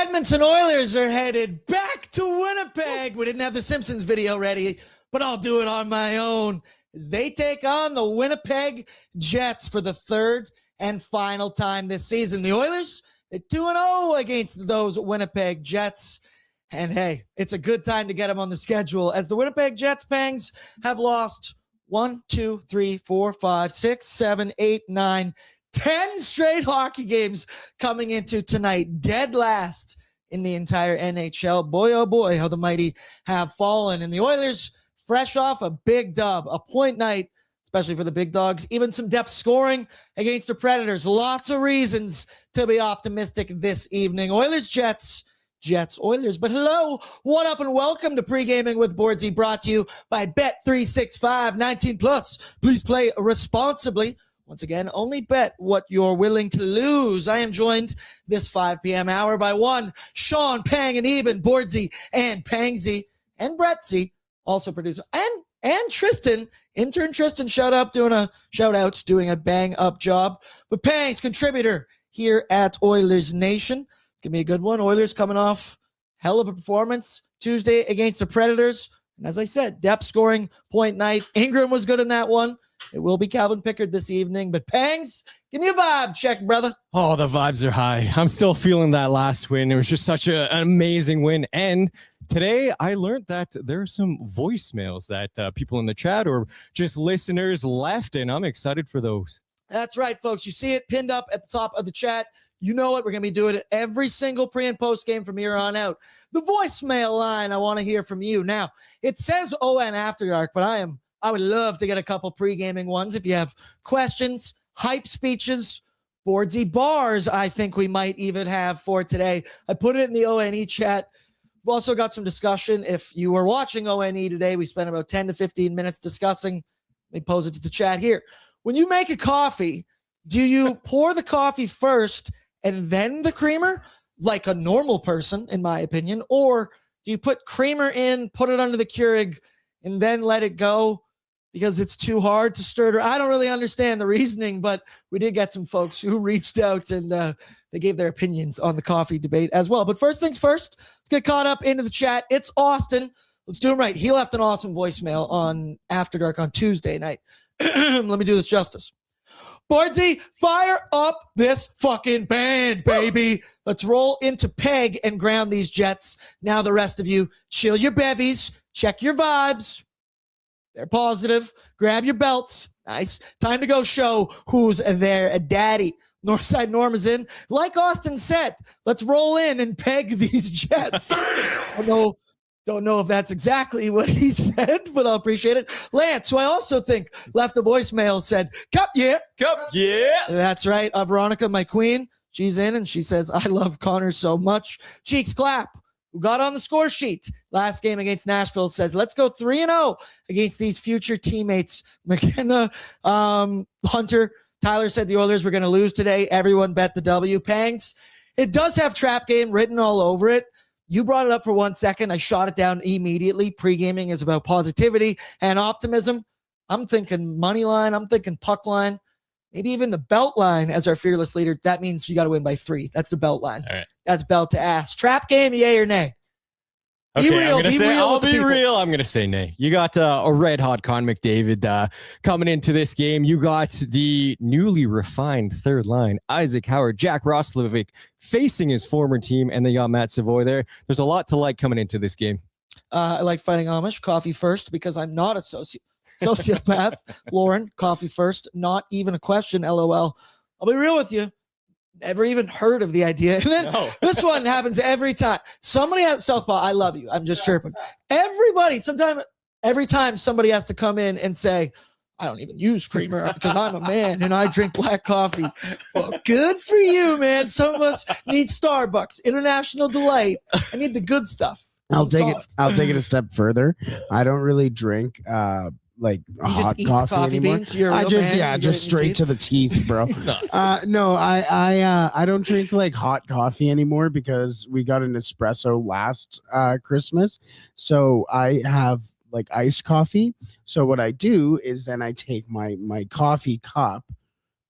Edmonton Oilers are headed back to Winnipeg. We didn't have the Simpsons video ready, but I'll do it on my own as they take on the Winnipeg Jets for the third and final time this season. The Oilers, they're 2-0 against those Winnipeg Jets. And hey, it's a good time to get them on the schedule as the Winnipeg Jets Pangs have lost 1, 2, 3, 4, 5, 6, 7, 8, 9, 10 straight hockey games coming into tonight. Dead last in the entire NHL. Boy, oh boy, how the mighty have fallen. And the Oilers, fresh off a big dub, a point night, especially for the big dogs. Even some depth scoring against the Predators. Lots of reasons to be optimistic this evening. Oilers, Jets, Jets, Oilers. But hello, what up, and welcome to Pregaming with Bordzy, brought to you by Bet365, 19 plus. Please play responsibly. Once again, only bet what you're willing to lose. I am joined this 5 p.m. hour by one Sean Panganiban, Bordzy, and Pangsy, and Bretzy, also producer, and Tristan, intern Tristan, shout out, doing a bang up job. But Pangs, contributor here at Oilers Nation. It's gonna be a good one. Oilers coming off hell of a performance Tuesday against the Predators. And as I said, depth scoring, point night. Ingram was good in that one. It will be Calvin Pickard this evening. But Pangs, give me a vibe check, brother. Oh, the vibes are high. I'm still feeling that last win. It was just such an amazing win. And today I learned that there are some voicemails that people in the chat or just listeners left, and I'm excited for those. That's right, folks. You see it pinned up at the top of the chat. You know it. We're going to be doing it every single pre and post game from here on out. The voicemail line, I want to hear from you. Now, it says ON After Dark, but I would love to get a couple pre-gaming ones. If you have questions, hype speeches, Bordzy bars, I think we might even have for today. I put it in the ONE chat. We've also got some discussion. If you were watching ONE today, we spent about 10 to 15 minutes discussing. Let me pose it to the chat here. When you make a coffee, do you pour the coffee first and then the creamer, like a normal person, in my opinion? Or do you put creamer in, put it under the Keurig, and then let it go because it's too hard to stir? I don't really understand the reasoning, but we did get some folks who reached out and they gave their opinions on the coffee debate as well. But first things first, let's get caught up into the chat. It's Austin. Let's do him right. He left an awesome voicemail on After Dark on Tuesday night. Let me do this justice. Bordzy, fire up this fucking band, baby. Let's roll into Peg and ground these Jets. Now the rest of you, chill your bevies, check your vibes. They're positive. Grab your belts. Nice. Time to go show who's their daddy. Northside Norm is in. Like Austin said, let's roll in and peg these Jets. Don't know if that's exactly what he said, but I'll appreciate it. Lance, who I also think left a voicemail, said, Cup, yeah. That's right. Veronica, my queen, she's in, and she says, I love Connor so much. Cheeks clap, who got on the score sheet last game against Nashville, says, let's go 3-0 against these future teammates. McKenna, Hunter, Tyler said the Oilers were going to lose today. Everyone bet the W. Pangs, it does have trap game written all over it. You brought it up for 1 second. I shot it down immediately. Pre-gaming is about positivity and optimism. I'm thinking money line. I'm thinking puck line. Maybe even the belt line as our fearless leader. That means you got to win by 3. That's the belt line. All right. That's belt to ass. Trap game, yay or nay? Okay, I'll be real. I'm going to say nay. You got a red-hot Con McDavid coming into this game. You got the newly refined third line, Isaac Howard, Jack Roslovic, facing his former team, and they got Matt Savoy there. There's a lot to like coming into this game. I like fighting Amish. Coffee first, because I'm not a sociopath. Lauren, coffee first. Not even a question, LOL. I'll be real with you. Never even heard of the idea. And then This one happens every time. Somebody at Southpaw, I love you. I'm just chirping. Every time somebody has to come in and say, I don't even use creamer because I'm a man and I drink black coffee. Well, good for you, man. Some of us need Starbucks, International Delight. I need the good stuff. I'll take it a step further. I don't really drink like hot coffee anymore. Beans? Just straight to the teeth, bro. No, I don't drink like hot coffee anymore because we got an espresso last Christmas. So I have like iced coffee. So what I do is then I take my coffee cup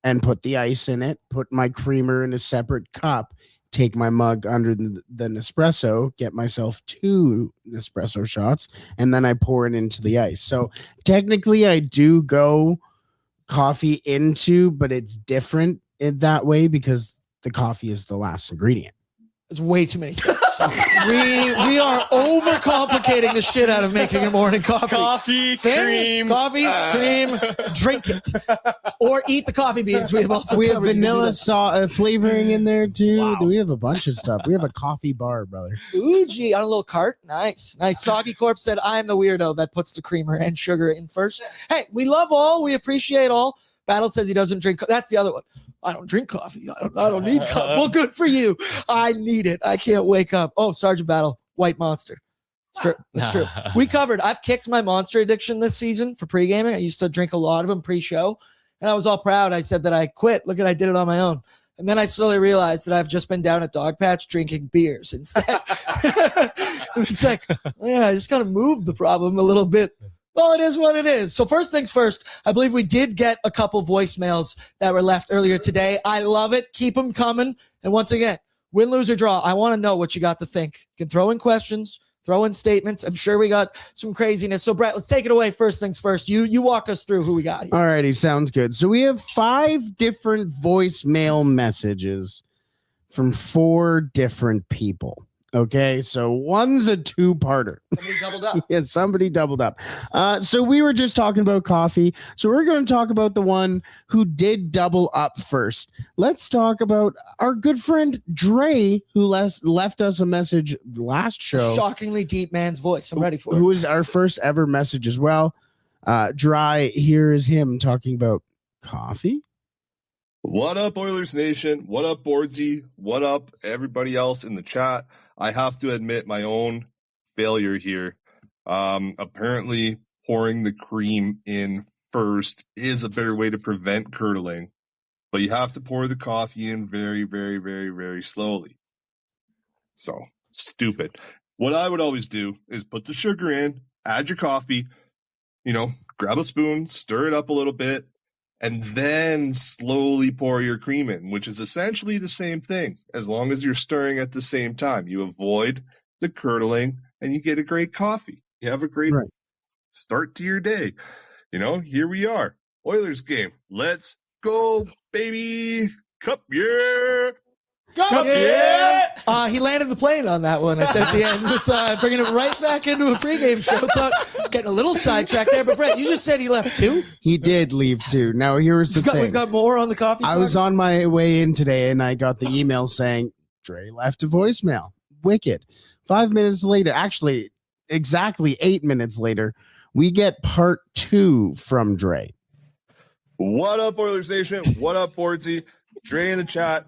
and put the ice in it, put my creamer in a separate cup, take my mug under the Nespresso, get myself 2 Nespresso shots, and then I pour it into the ice. So technically I do go coffee into, but it's different in that way because the coffee is the last ingredient. It's way too many steps. we are overcomplicating the shit out of making your morning coffee. Cream, drink it, or eat the coffee beans. We have vanilla flavoring in there too. Wow. We have a bunch of stuff. We have a coffee bar, brother. Ooh, gee, on a little cart. Nice. Soggy Corp said, "I'm the weirdo that puts the creamer and sugar in first." Hey, we love all. We appreciate all. Battle says he doesn't drink. That's the other one. I don't drink coffee. I don't need coffee. Well, good for you. I need it. I can't wake up. Oh, Sergeant Battle, White Monster. It's true. It's true. I've kicked my Monster addiction this season for pre-gaming. I used to drink a lot of them pre-show, and I was all proud. I said that I quit. Look at I did it on my own. And then I slowly realized that I've just been down at Dog Patch drinking beers instead. It's like, yeah, I just got to move the problem a little bit. Well, it is what it is. So first things first, I believe we did get a couple voicemails that were left earlier today. I love it. Keep them coming. And once again, win, lose, or draw, I want to know what you got to think. You can throw in questions, throw in statements. I'm sure we got some craziness. So, Brett, let's take it away. First things first. You walk us through who we got here. All righty. Sounds good. So we have 5 different voicemail messages from 4 different people. Okay, so one's a 2-parter. Somebody doubled up. Yeah, somebody doubled up. So we were just talking about coffee. So we're going to talk about the one who did double up first. Let's talk about our good friend Dre, who left us a message last show. A shockingly deep man's voice. I'm ready for it. Who was our first ever message as well. Dry, here is him talking about coffee. What up, Oilers Nation? What up, Bordzy? What up, everybody else in the chat? I have to admit my own failure here. Apparently, pouring the cream in first is a better way to prevent curdling, but you have to pour the coffee in very, very, very, very slowly. So, stupid. What I would always do is put the sugar in, add your coffee, grab a spoon, stir it up a little bit, and then slowly pour your cream in, which is essentially the same thing. As long as you're stirring at the same time, you avoid the curdling and you get a great coffee. You have a great start to your day. Here we are. Oilers game. Let's go, baby. Cup, yeah. Cup, yeah. He landed the plane on that one. I said at the end with bringing it right back into a pregame show. Thought getting a little sidetracked there. But Brett, you just said he left 2. He did leave 2. Now here's the thing. We've got more on the coffee. I was on my way in today, and I got the email saying Dre left a voicemail. Wicked. 5 minutes later, actually, exactly 8 minutes later, we get part 2 from Dre. What up, Oilers Nation? What up, Bordzy? Dre in the chat.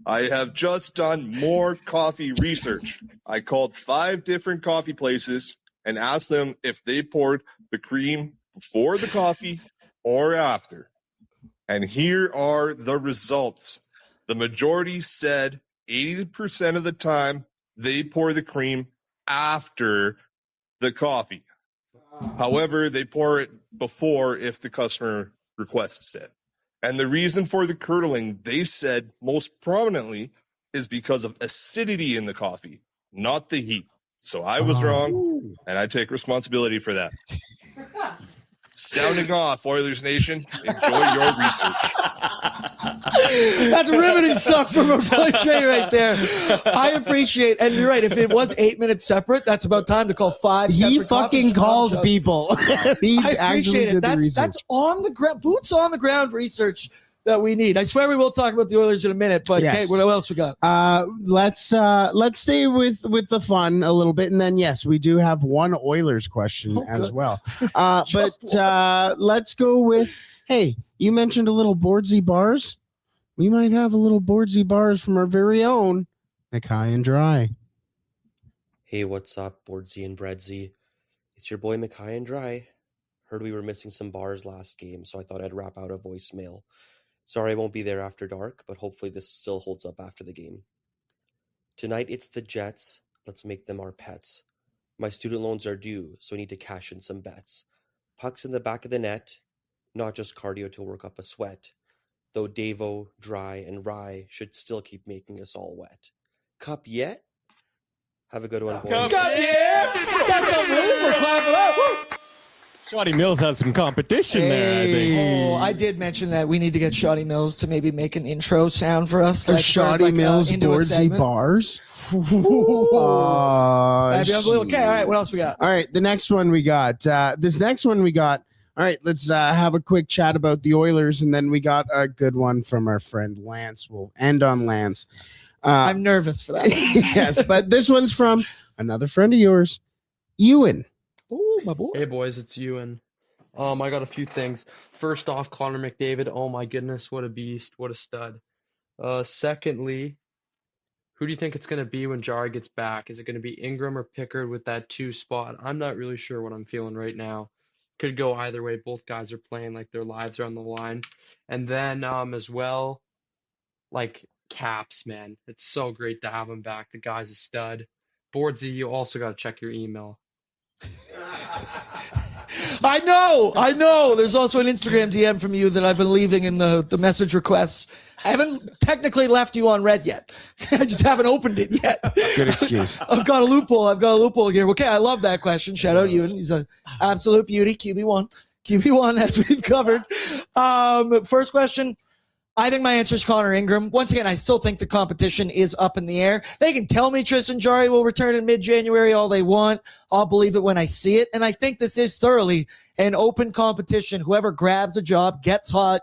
I have just done more coffee research. I called 5 different coffee places and asked them if they poured the cream before the coffee or after. And here are the results. The majority said 80% of the time they pour the cream after the coffee. However, they pour it before if the customer requests it. And the reason for the curdling, they said most prominently, is because of acidity in the coffee, not the heat. So I was wrong, and I take responsibility for that. Sounding off, Oilers Nation. Enjoy your research. That's riveting stuff from our boy Jay right there. I appreciate, and you're right. If it was 8 minutes separate, that's about time to call 5. He fucking called people. He I appreciate it. That's on the ground, boots on the ground research that we need. I swear we will talk about the Oilers in a minute, but yes. Kate, what else we got? Let's stay with the fun a little bit, and then yes, we do have one Oilers question as well. But let's go with, hey, you mentioned a little Bordzy bars. We might have a little Bordzy bars from our very own Mackay and Dry. Hey, what's up, Bordzy and Bredzy? It's your boy Mackay and Dry. Heard we were missing some bars last game, so I thought I'd wrap out a voicemail. Sorry I won't be there after dark, but hopefully this still holds up after the game. Tonight it's the Jets. Let's make them our pets. My student loans are due, so I need to cash in some bets. Pucks in the back of the net, not just cardio to work up a sweat. Though Davo, Dry, and Rye should still keep making us all wet. Cup yet? Have a good one, boys. Cup, yeah! That's unbelievable. We're clapping up. Woo! Shoddy Mills has some competition there, I think. Oh, I did mention that we need to get Shoddy Mills to maybe make an intro sound for us. There's Shoddy Mills, Bordzy bars. That'd be unbelievable. Okay, all right, what else we got? All right, the next one we got. All right, let's have a quick chat about the Oilers, and then we got a good one from our friend Lance. We'll end on Lance. I'm nervous for that. Yes, but this one's from another friend of yours, Ewan. Oh, my boy. Hey boys, it's Ewan. I got a few things. First off, Connor McDavid. Oh my goodness, what a beast, what a stud. Secondly, who do you think it's gonna be when Jari gets back? Is it gonna be Ingram or Pickard with that 2 spot? I'm not really sure what I'm feeling right now. Could go either way. Both guys are playing like their lives are on the line. And then as well, like Caps, man. It's so great to have him back. The guy's a stud. Bordzy, you also gotta check your email. I know. There's also an Instagram DM from you that I've been leaving in the message request. I haven't technically left you on red yet. I just haven't opened it yet. Good excuse. I've got a loophole here. Okay, I love that question. Shout out to you. He's an absolute beauty. QB1, as we've covered. First question. I think my answer is Connor Ingram. Once again, I still think the competition is up in the air. They can tell me Tristan Jarry will return in mid-January all they want. I'll believe it when I see it. And I think this is thoroughly an open competition. Whoever grabs the job, gets hot,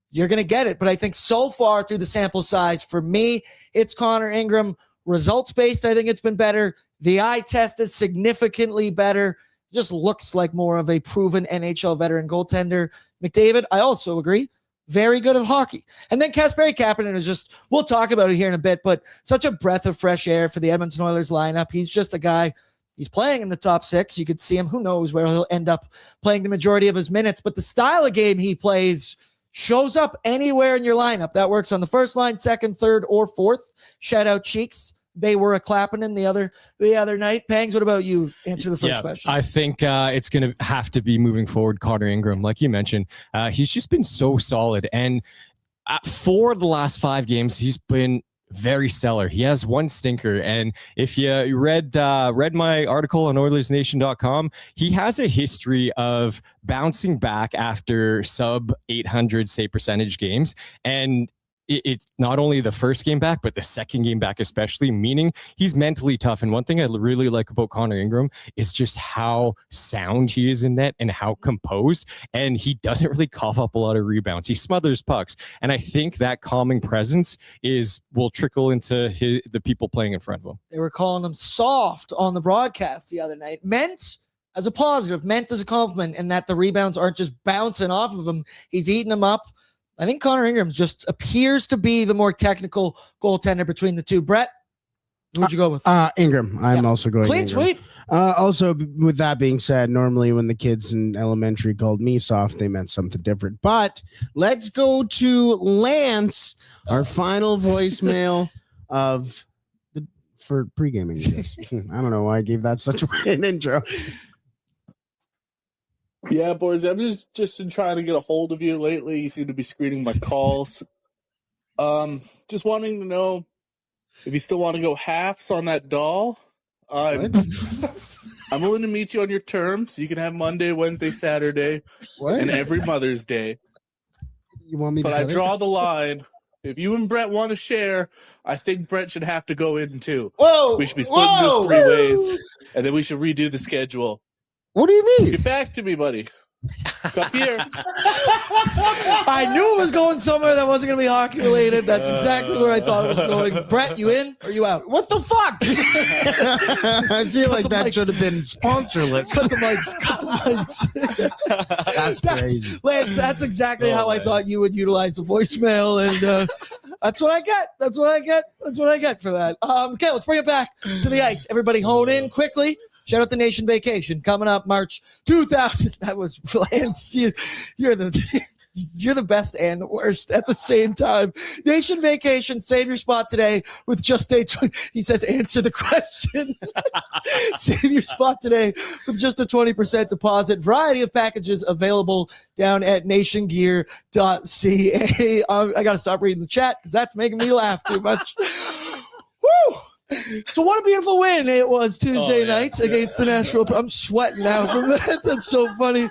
you're going to get it. But I think so far through the sample size, for me, it's Connor Ingram. Results-based, I think it's been better. The eye test is significantly better. Just looks like more of a proven NHL veteran goaltender. McDavid, I also agree. Very good at hockey. And then Kasperi Kapanen is just, we'll talk about it here in a bit, but such a breath of fresh air for the Edmonton Oilers lineup. He's just a guy, he's playing in the top 6. You could see him. Who knows where he'll end up playing the majority of his minutes, but the style of game he plays shows up anywhere in your lineup. That works on the first line, second, third, or fourth. Shout out Cheeks. They were a clapping the other night. Pangs, what about you? Answer the first question. I think it's going to have to be moving forward Connor Ingram. Like you mentioned, he's just been so solid. And for the last 5 games, he's been very stellar. He has one stinker. And if you read my article on Oilersnation.com, he has a history of bouncing back after sub 800 save percentage games. And it's not only the first game back, but the second game back especially, meaning he's mentally tough. And one thing I really like about Connor Ingram is just how sound he is in net and how composed. And he doesn't really cough up a lot of rebounds. He smothers pucks. And I think that calming presence will trickle into the people playing in front of him. They were calling him soft on the broadcast the other night. Meant as a positive, meant as a compliment, and that the rebounds aren't just bouncing off of him. He's eating them up. I think Connor Ingram just appears to be the more technical goaltender between the two. Brett, who'd you go with? Ingram. I'm also going clean Ingram. sweep. Also, with that being said, normally when the kids in elementary called me soft, they meant something different. But let's go to Lance, our final voicemail for pre-gaming. I don't know why I gave that such an intro. Yeah, boys, I'm just been trying to get a hold of you lately. You seem to be screening my calls. Just wanting to know if you still want to go halves on that doll. I'm willing to meet you on your terms. You can have Monday, Wednesday, Saturday, and every Mother's Day. You want me? But I draw the line. If you and Brett want to share, I think Brett should have to go in too. Whoa! We should be splitting this 3 ways, and then we should redo the schedule. What do you mean? Get back to me, buddy. Up here. I knew it was going somewhere that wasn't going to be hockey related. That's exactly where I thought it was going. Brett, you in or you out? What the fuck? I feel like that should have been sponsorless. Cut the mics. That's crazy. Lance, that's exactly how I thought you would utilize the voicemail. And that's what I get. That's what I get for that. Okay, let's bring it back to the ice. Everybody hone in quickly. Shout out the Nation Vacation coming up March 2000. That was Lance. You're the best and the worst at the same time. Nation Vacation, save your spot today with just he says answer the question. Save your spot today with just a 20% deposit. Variety of packages available down at nationgear.ca. I got to stop reading the chat because that's making me laugh too much. Woo! So what a beautiful win it was Tuesday night against the Nashville. I'm sweating now from that. That's so funny.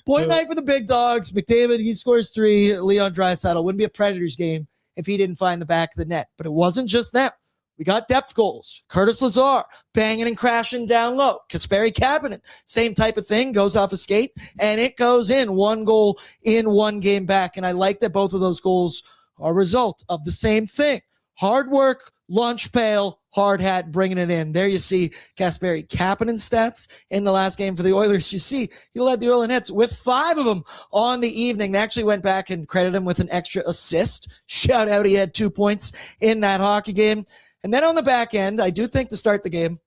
Point night for the big dogs. McDavid, he scores 3. Leon Draisaitl wouldn't be a Predators game if he didn't find the back of the net. But it wasn't just them. We got depth goals. Curtis Lazar banging and crashing down low. Kasperi Kapanen, same type of thing, goes off a skate, and it goes in. 1 goal in 1 game back. And I like that both of those goals are a result of the same thing. Hard work, lunch pail, hard hat, bringing it in. There you see Kasperi Kapanen's stats in the last game for the Oilers. You see he led the Oilers Nets with 5 of them on the evening. They actually went back and credited him with an extra assist. Shout out, he had 2 points in that hockey game. And then on the back end, I do think to start the game,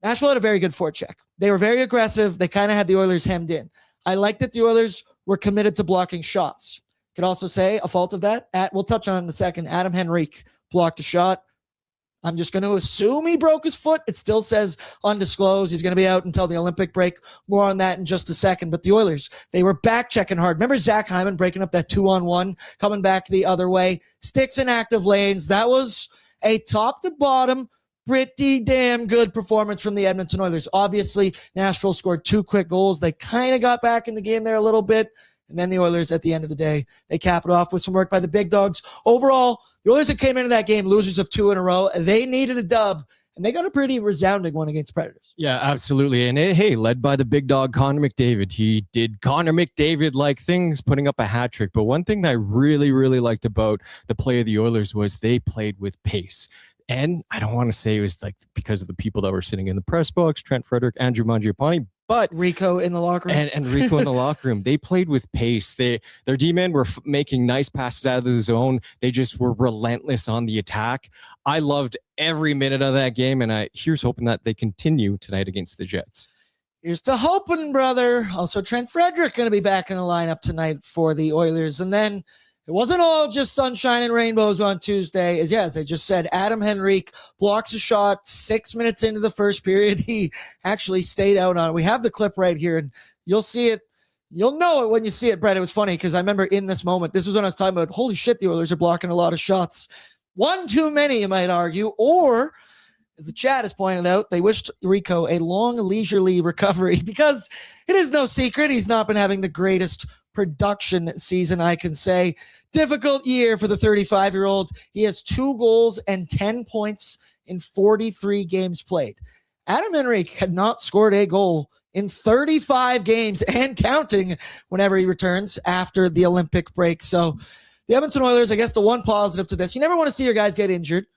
Nashville had a very good forecheck. They were very aggressive. They kind of had the Oilers hemmed in. I like that the Oilers were committed to blocking shots. Could also say a fault of that. We'll touch on it in a second. Adam Henrique blocked a shot. I'm just going to assume he broke his foot. It still says undisclosed. He's going to be out until the Olympic break. More on that in just a second. But the Oilers, they were back checking hard. Remember Zach Hyman breaking up that 2-on-1, coming back the other way. Sticks in active lanes. That was a top to bottom, pretty damn good performance from the Edmonton Oilers. Obviously, Nashville scored 2 quick goals. They kind of got back in the game there a little bit. And then the Oilers, at the end of the day, they cap it off with some work by the big dogs. Overall, the Oilers that came into that game, losers of 2 in a row, they needed a dub, and they got a pretty resounding one against Predators. Yeah, absolutely. And hey, led by the big dog, Connor McDavid. He did Connor McDavid-like things, putting up a hat trick. But one thing that I really, really liked about the play of the Oilers was they played with pace. And I don't want to say it was like because of the people that were sitting in the press box, Trent Frederick, Andrew Mangiapane, but Rico in the locker room. And Rico in the locker room. They played with pace. Their D-men were making nice passes out of the zone. They just were relentless on the attack. I loved every minute of that game, and here's hoping that they continue tonight against the Jets. Here's to hoping, brother. Also, Trent Frederick going to be back in the lineup tonight for the Oilers. And then it wasn't all just sunshine and rainbows on Tuesday. As I just said, Adam Henrique blocks a shot 6 minutes into the first period. He actually stayed out on it. We have the clip right here, and you'll see it. You'll know it when you see it, Brett. It was funny because I remember in this moment, this was when I was talking about, holy shit, the Oilers are blocking a lot of shots. One too many, you might argue. Or, as the chat has pointed out, they wished Rico a long, leisurely recovery because it is no secret he's not been having the greatest production season, I can say. Difficult year for the 35-year-old. He has 2 goals and 10 points in 43 games played. Adam Henrique had not scored a goal in 35 games and counting whenever he returns after the Olympic break. So the Edmonton Oilers, I guess the one positive to this, you never want to see your guys get injured.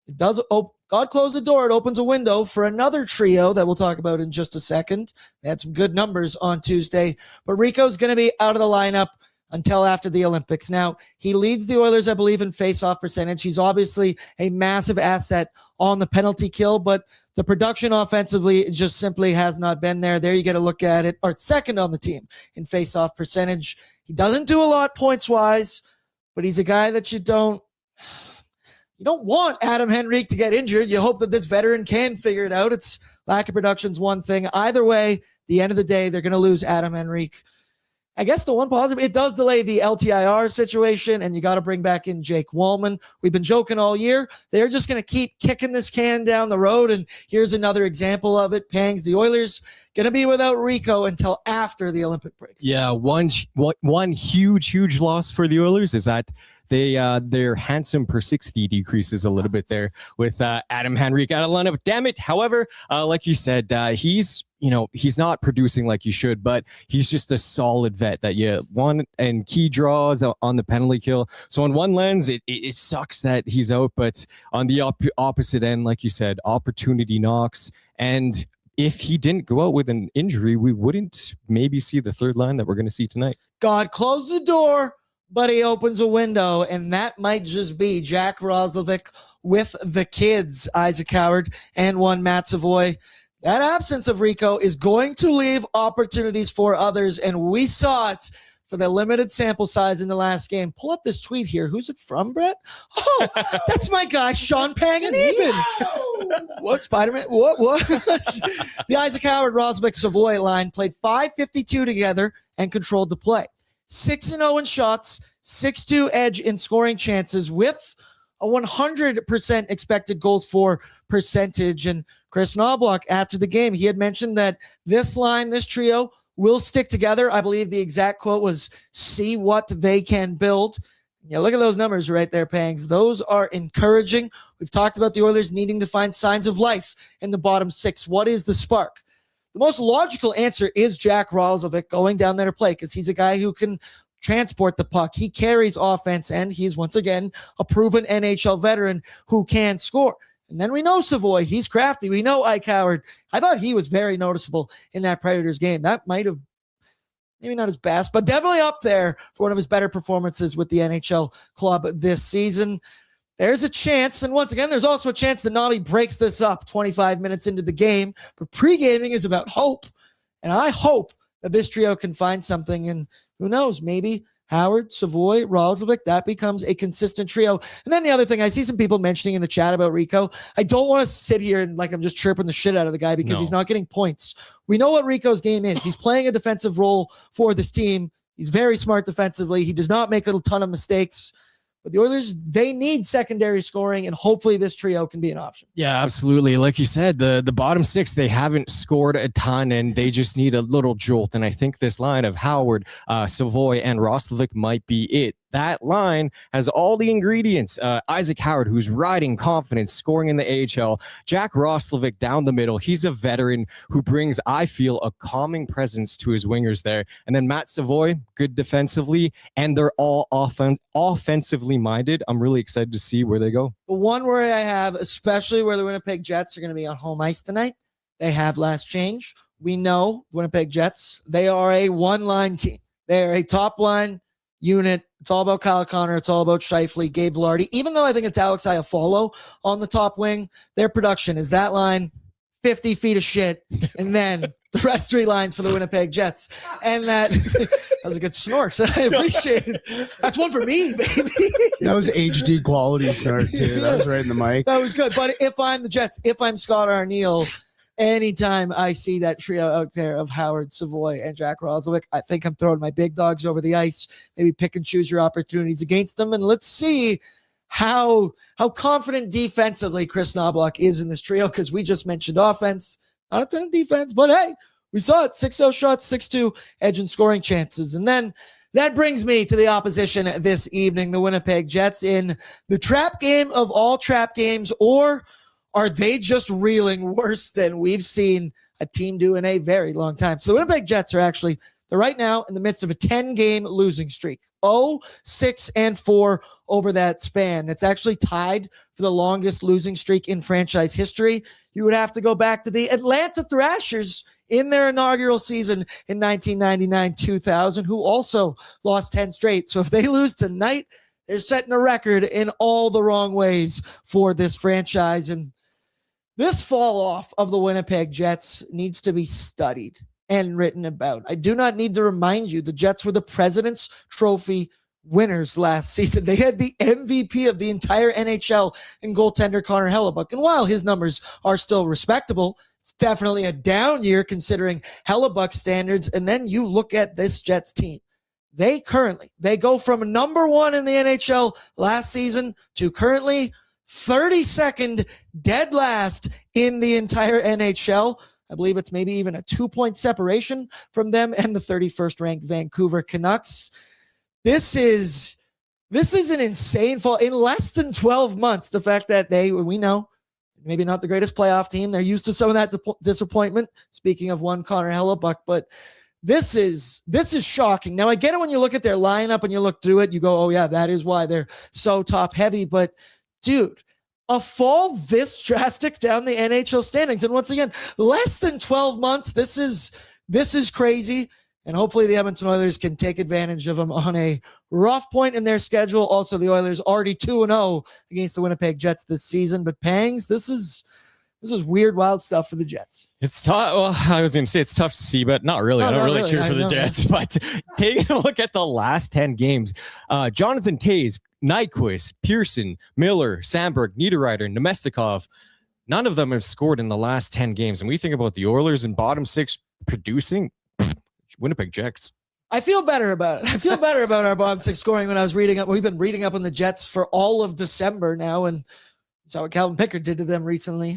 It does. God closed the door. It opens a window for another trio that we'll talk about in just a second. They had some good numbers on Tuesday, but Rico's going to be out of the lineup until after the Olympics. Now, he leads the Oilers, I believe, in face-off percentage. He's obviously a massive asset on the penalty kill, but the production offensively just simply has not been there. There you get a look at it. Or second on the team in face-off percentage. He doesn't do a lot points-wise, but he's a guy that you don't want Adam Henrique to get injured. You hope that this veteran can figure it out. It's lack of production's one thing. Either way, the end of the day, they're going to lose Adam Henrique. I guess the one positive, it does delay the LTIR situation, and you got to bring back in Jake Wallman. We've been joking all year. They're just going to keep kicking this can down the road, and here's another example of it. Pangs, the Oilers going to be without Rico until after the Olympic break. Yeah, one huge loss for the Oilers is that their handsome per 60 decreases a little bit there with Adam Henrique out of lineup. Damn it. However, like you said, he's not producing like he should, but he's just a solid vet that you want, and key draws on the penalty kill. So on one lens, it sucks that he's out, but on the opposite end, like you said, opportunity knocks. And if he didn't go out with an injury, we wouldn't maybe see the third line that we're going to see tonight. God closed the door, but he opens a window, and that might just be Jack Roslovic with the kids, Isaac Howard, and one Matt Savoy. That absence of Rico is going to leave opportunities for others, and we saw it for the limited sample size in the last game. Pull up this tweet here. Who's it from, Brett? Oh, that's my guy, Sean Panganiban. What, Spider-Man? What? The Isaac Howard, Roslovic, Savoy line played 5:52 together and controlled the play. 6-0 in shots, 6-2 edge in scoring chances with a 100% expected goals for percentage. And Chris Knobloch, after the game, he had mentioned that this line, this trio, will stick together. I believe the exact quote was, see what they can build. Yeah, look at those numbers right there, Pangs. Those are encouraging. We've talked about the Oilers needing to find signs of life in the bottom six. What is the spark? The most logical answer is Jack Roslovic going down there to play because he's a guy who can transport the puck. He carries offense, and he's, once again, a proven NHL veteran who can score. And then we know Savoy. He's crafty. We know Ike Howard. I thought he was very noticeable in that Predators game. That might have, maybe not his best, but definitely up there for one of his better performances with the NHL club this season. There's a chance, and once again, there's also a chance that Nobby breaks this up 25 minutes into the game, but pre-gaming is about hope, and I hope that this trio can find something, and who knows, maybe Howard, Savoy, Roslovic, that becomes a consistent trio. And then the other thing, I see some people mentioning in the chat about Rico. I don't want to sit here and like I'm just chirping the shit out of the guy because he's not getting points. We know what Rico's game is. He's playing a defensive role for this team. He's very smart defensively. He does not make a ton of mistakes. But the Oilers, they need secondary scoring, and hopefully this trio can be an option. Yeah, absolutely. Like you said, the bottom six, they haven't scored a ton, and they just need a little jolt. And I think this line of Howard, Savoy, and Roslovic might be it. That line has all the ingredients. Isaac Howard, who's riding confidence, scoring in the AHL. Jack Roslovic down the middle. He's a veteran who brings, I feel, a calming presence to his wingers there. And then Matt Savoy, good defensively, and they're all offensively minded. I'm really excited to see where they go. The one worry I have, especially where the Winnipeg Jets are going to be on home ice tonight, they have last change. We know the Winnipeg Jets, they are a one-line team. They're a top-line unit. It's all about Kyle Connor. It's all about Scheifele, Gabe Velarde. Even though I think it's Alex Iafallo on the top wing, their production is that line, 50 feet of shit, and then the rest three lines for the Winnipeg Jets. And that was a good snort. I appreciate it. That's one for me, baby. That was HD quality snort, too. That was right in the mic. That was good. But if I'm the Jets, if I'm Scott Arniel, anytime I see that trio out there of Howard, Savoy, and Jack Roslovic, I think I'm throwing my big dogs over the ice. Maybe pick and choose your opportunities against them. And let's see how confident defensively Chris Knobloch is in this trio, because we just mentioned offense. Not a ton of defense, but hey, we saw it. 6-0 shots, 6-2 edge and scoring chances. And then that brings me to the opposition this evening, the Winnipeg Jets, in the trap game of all trap games, or are they just reeling worse than we've seen a team do in a very long time? So the Winnipeg Jets are actually, they're right now in the midst of a 10-game losing streak. 0-6-4 over that span. It's actually tied for the longest losing streak in franchise history. You would have to go back to the Atlanta Thrashers in their inaugural season in 1999-2000, who also lost 10 straight. So if they lose tonight, they're setting a record in all the wrong ways for this franchise. And this fall off of the Winnipeg Jets needs to be studied and written about. I do not need to remind you, the Jets were the President's Trophy winners last season. They had the MVP of the entire NHL in goaltender Connor Hellebuyck. And while his numbers are still respectable, it's definitely a down year considering Hellebuyck standards. And then you look at this Jets team. They go from number one in the NHL last season to currently 32nd, dead last in the entire NHL. I believe it's maybe even a 2-point separation from them and the 31st ranked Vancouver Canucks. This is an insane fall in less than 12 months. The fact that we know, maybe not the greatest playoff team. They're used to some of that disappointment. Speaking of one Connor Hellebuyck, but this is shocking. Now I get it when you look at their lineup and you look through it, you go, oh yeah, that is why they're so top heavy. But dude, a fall this drastic down the NHL standings. And once again, less than 12 months. This is crazy. And hopefully the Edmonton Oilers can take advantage of them on a rough point in their schedule. Also, the Oilers already 2-0 against the Winnipeg Jets this season. But Pangs, this is weird, wild stuff for the Jets. It's tough. Well, I was going to say it's tough to see, but not really. I don't really cheer for the Jets. But taking a look at the last 10 games, Jonathan Toews, Nyquist, Pearson, Miller, Sandberg, Niederreiter, Nemestikov, none of them have scored in the last 10 games. And we think about the Oilers in bottom six producing, Winnipeg Jets. I feel better about it. I feel better about our bottom six scoring when I was reading up. We've been reading up on the Jets for all of December now, and saw what Calvin Pickard did to them recently.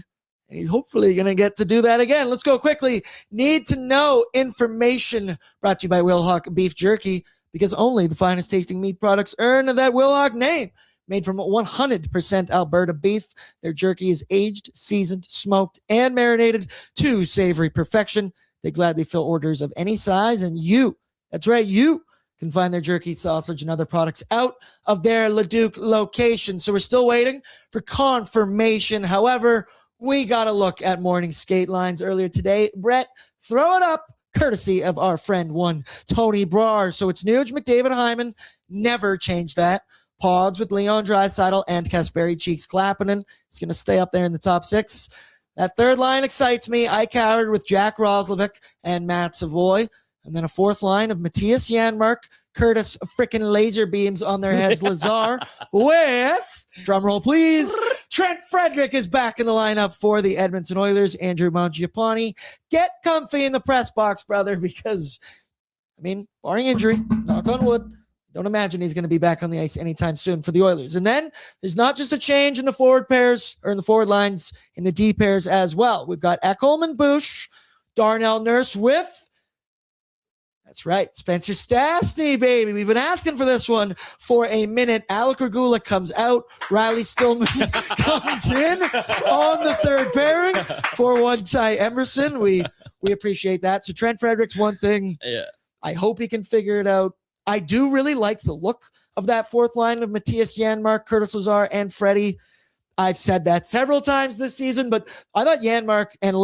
And he's hopefully going to get to do that again. Let's go quickly. Need to know information brought to you by Wilhauk Beef Jerky, because only the finest tasting meat products earn that Wilhauk name. Made from 100% Alberta beef, their jerky is aged, seasoned, smoked, and marinated to savory perfection. They gladly fill orders of any size, and you, that's right, you can find their jerky, sausage, and other products out of their Leduc location. So we're still waiting for confirmation. However, we got to look at morning skate lines earlier today. Brett, throw it up, courtesy of our friend one, Tony Brar. So it's Nuge, McDavid, Hyman. Never change that. Pods with Leon Draisaitl and Kasperi Cheeks Klappinen. He's going to stay up there in the top six. That third line excites me. I cowered with Jack Roslovic and Matt Savoy. And then a fourth line of Matthias Janmark, Curtis frickin' laser beams on their heads, Lazar, with, drumroll please, Trent Frederick is back in the lineup for the Edmonton Oilers. Andrew Mangiapane, get comfy in the press box, brother, because, I mean, barring injury, knock on wood, don't imagine he's going to be back on the ice anytime soon for the Oilers. And then there's not just a change in the forward pairs or in the forward lines, in the D pairs as well. We've got Ekholm and Bush, Darnell Nurse with, that's right, Spencer Stastny, baby. We've been asking for this one for a minute. Alec Regula comes out. Riley Stillman comes in on the third pairing for one Ty Emerson. We appreciate that. So Trent Fredericks, one thing. Yeah. I hope he can figure it out. I do really like the look of that fourth line of Matthias Janmark, Curtis Lazar, and Freddie. I've said that several times this season, but I thought Janmark and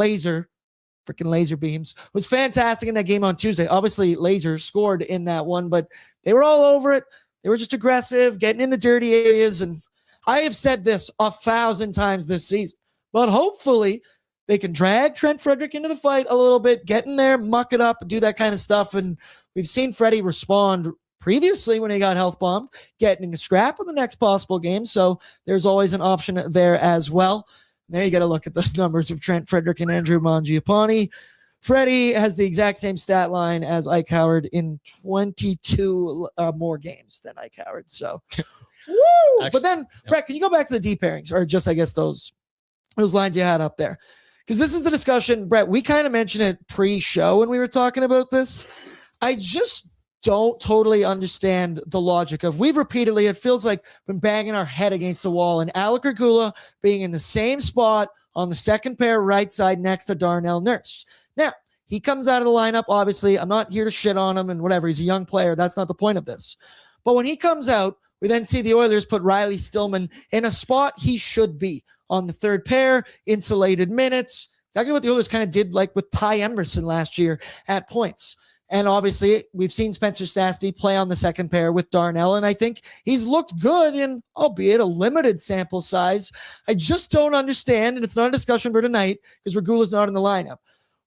freaking laser beams, was fantastic in that game on Tuesday. Obviously, Laser scored in that one, but they were all over it. They were just aggressive, getting in the dirty areas, and I have said this 1,000 times this season, but hopefully they can drag Trent Frederick into the fight a little bit, get in there, muck it up, do that kind of stuff. And we've seen Freddie respond previously when he got health bombed, getting a scrap in the next possible game. So there's always an option there as well. And there you got to look at those numbers of Trent Frederick and Andrew Mangiapane. Freddie has the exact same stat line as Ike Howard in 22 more games than Ike Howard. So, woo! Actually, but then, Brett, can you go back to the D pairings, or just, I guess, those lines you had up there? Because this is the discussion, Brett, we kind of mentioned it pre-show when we were talking about this. I just don't totally understand the logic of, we've repeatedly, it feels like, been banging our head against the wall, and Alec Regula being in the same spot on the second pair right side next to Darnell Nurse. Now, he comes out of the lineup, obviously. I'm not here to shit on him and whatever. He's a young player. That's not the point of this. But when he comes out, we then see the Oilers put Riley Stillman in a spot he should be, on the third pair, insulated minutes. Exactly what the Oilers kind of did like with Ty Emerson last year at points. And obviously, we've seen Spencer Stastny play on the second pair with Darnell, and I think he's looked good in, albeit a limited sample size. I just don't understand, and it's not a discussion for tonight because Regula's not in the lineup.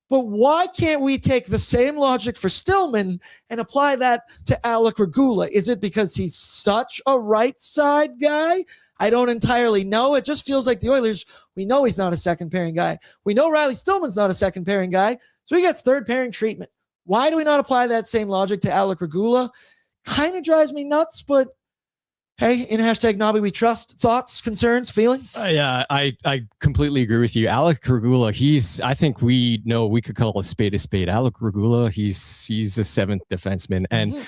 But why can't we take the same logic for Stillman and apply that to Alec Regula? Is it because he's such a right side guy? I don't entirely know. It just feels like the Oilers, we know he's not a second pairing guy. We know Riley Stillman's not a second pairing guy. So he gets third pairing treatment. Why do we not apply that same logic to Alec Regula? Kind of drives me nuts, but hey, in hashtag Nobby we trust. Thoughts, concerns, feelings? Yeah, I completely agree with you. Alec Regula, I think we know we could call a spade a spade. Alec Regula, he's a seventh defenseman. And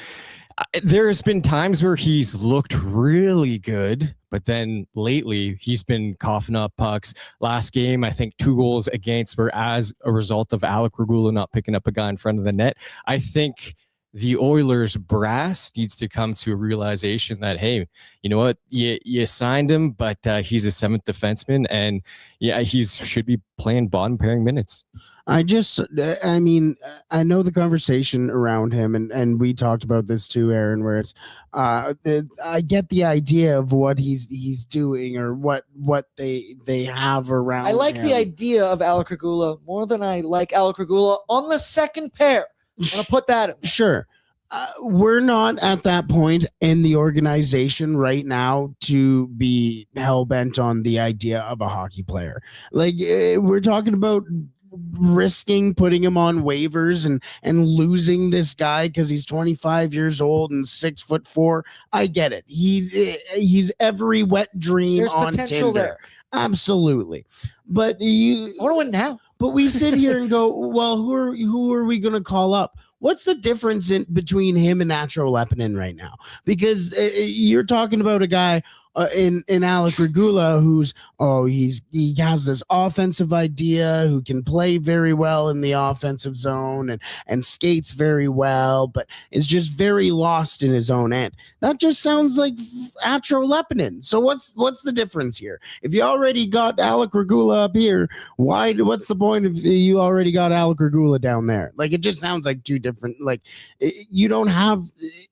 there's been times where he's looked really good, but then lately he's been coughing up pucks. Last game, I think 2 goals against were as a result of Alec Regula not picking up a guy in front of the net. I think the Oilers brass needs to come to a realization that, hey, you know what? You signed him, but he's a seventh defenseman, and yeah, he should be playing bottom pairing minutes. I know the conversation around him, and we talked about this too, Aaron, where it's, I get the idea of what he's doing or what they have around I like him. the idea of Alec Regula more than I like Alec Regula on the second pair. I'm going to put that in. Sure. We're not at that point in the organization right now to be hell-bent on the idea of a hockey player. Like, we're talking about risking putting him on waivers and losing this guy because he's 25 years old and 6'4". I get it. He's every wet dream. There's on potential Tinder. There. Absolutely. But I want to win now. But we sit here and go, well, who are we going to call up? What's the difference between him and Nacho Lepinen right now? Because you're talking about a guy in Alec Regula who's he has this offensive idea, who can play very well in the offensive zone and skates very well, but is just very lost in his own end. That just sounds like Nacho Lepinen. So what's the difference here? If you already got Alec Regula up here, what's the point if you already got Alec Regula down there? Like, it just sounds like two different, like, you don't have,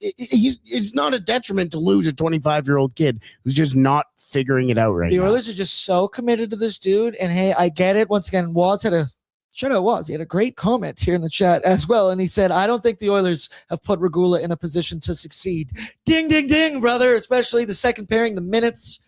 it's not a detriment to lose a 25-year-old kid who's just not figuring it out right now. The Oilers are just so committed to this dude, and hey, I get it. Once again, Waz had he had a great comment here in the chat as well, and he said, I don't think the Oilers have put Regula in a position to succeed. Ding, ding, ding, brother, especially the second pairing, the minutes.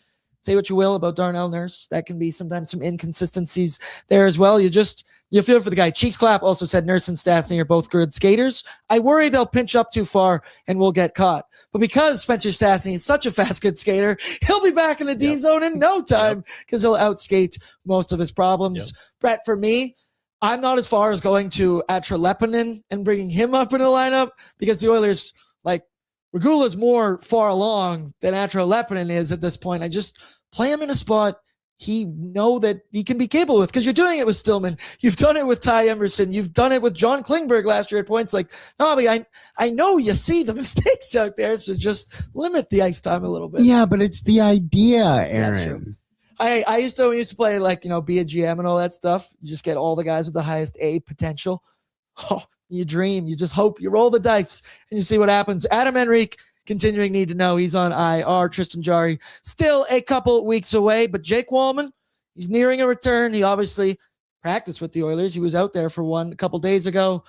Say what you will about Darnell Nurse. That can be sometimes some inconsistencies there as well. You feel for the guy. Cheeks Clap also said Nurse and Stastny are both good skaters. I worry they'll pinch up too far and we'll get caught. But because Spencer Stastny is such a fast, good skater, he'll be back in the D zone in no time because he'll outskate most of his problems. Brett, for me, I'm not as far as going to Atra Lepinen and bringing him up in the lineup because the Oilers, like, Regula's more far along than Atra Lepinen is at this point. I just play him in a spot he know that he can be capable with, because you're doing it with Stillman. You've done it with Ty Emerson. You've done it with John Klingberg last year at points. Like, Nobby, I know you see the mistakes out there, so just limit the ice time a little bit. Yeah, but it's the idea, Aaron. That's true. I used to play, like, be a GM and all that stuff. You just get all the guys with the highest A potential. Oh, you dream. You just hope. You roll the dice and you see what happens. Adam Henrique, continuing need to know, he's on IR. Tristan Jarry still a couple weeks away, but Jake Wallman, he's nearing a return. He obviously practiced with the Oilers. He was out there for one a couple days ago.